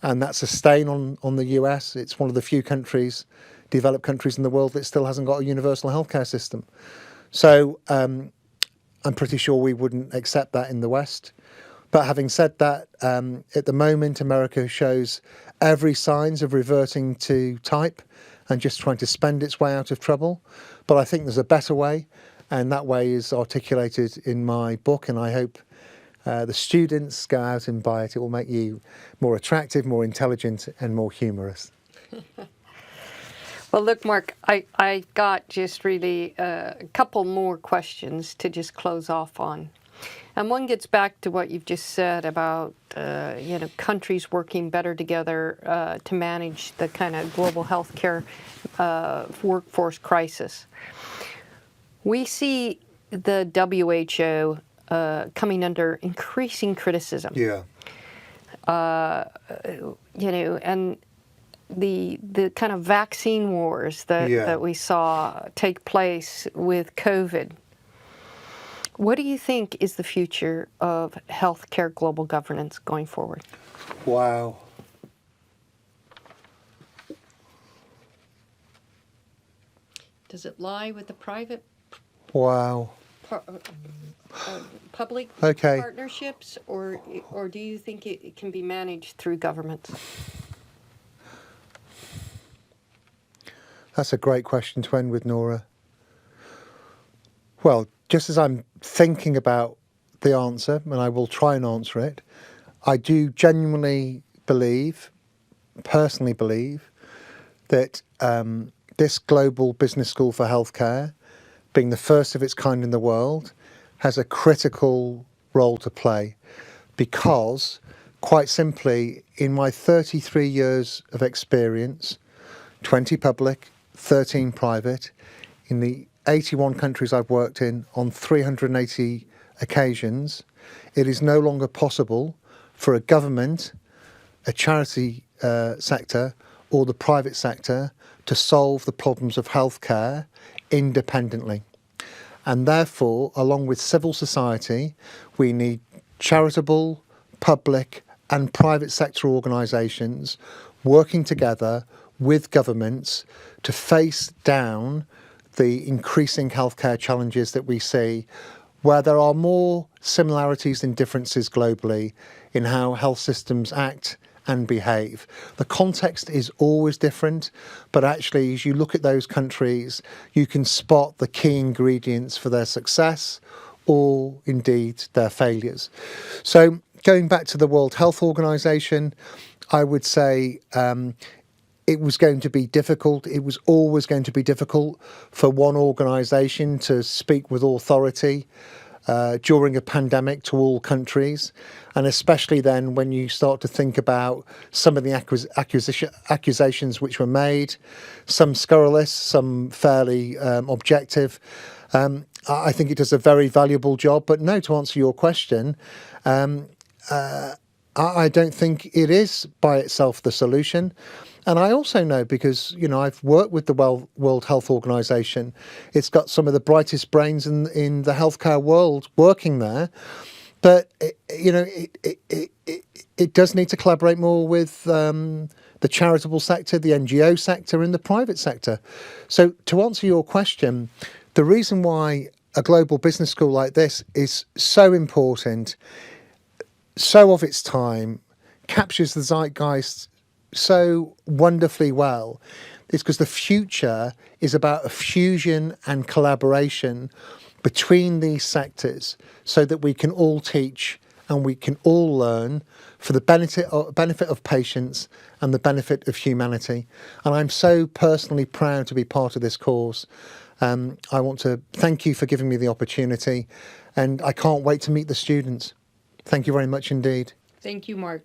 And that's a stain on the US. It's one of the few countries, developed countries in the world, that still hasn't got a universal healthcare system. So I'm pretty sure we wouldn't accept that in the West. But having said that, at the moment, America shows every signs of reverting to type and just trying to spend its way out of trouble. But I think there's a better way, and that way is articulated in my book, and I hope the students go out and buy it. It will make you more attractive, more intelligent, and more humorous. Well, look, Mark, I got just really a couple more questions to just close off on. And one gets back to what you've just said about countries working better together to manage the kind of global healthcare workforce crisis. We see the WHO coming under increasing criticism. Yeah. And the kind of vaccine wars that we saw take place with COVID. What do you think is the future of healthcare global governance going forward? Wow. Does it lie with the private public partnerships, or do you think it can be managed through governments? That's a great question to end with, Nora. Well, just as I'm thinking about the answer, and I will try and answer it, I do genuinely personally believe, that this global business school for healthcare, being the first of its kind in the world, has a critical role to play, because, quite simply, in my 33 years of experience, 20 public, 13 private, in the 81 countries I've worked in on 380 occasions, it is no longer possible for a government, a charity sector, or the private sector to solve the problems of healthcare independently. And therefore, along with civil society, we need charitable, public and private sector organisations working together with governments to face down the increasing healthcare challenges that we see, where there are more similarities than differences globally in how health systems act and behave. The context is always different, but actually, as you look at those countries, you can spot the key ingredients for their success or indeed their failures. So going back to the World Health Organization, I would say it was going to be difficult. It was always going to be difficult for one organisation to speak with authority during a pandemic to all countries. And especially then when you start to think about some of the accusations which were made, some scurrilous, some fairly objective. I think it does a very valuable job. But no, to answer your question, I don't think it is by itself the solution. And I also know, because, I've worked with the World Health Organization. It's got some of the brightest brains in the healthcare world working there. But, it does need to collaborate more with the charitable sector, the NGO sector and the private sector. So to answer your question, the reason why a global business school like this is so important, so of its time, captures the zeitgeist so wonderfully well, is because the future is about a fusion and collaboration between these sectors, so that we can all teach and we can all learn for the benefit of patients and the benefit of humanity. And I'm so personally proud to be part of this course. I want to thank you for giving me the opportunity, and I can't wait to meet the students. Thank you very much indeed. Thank you, Mark.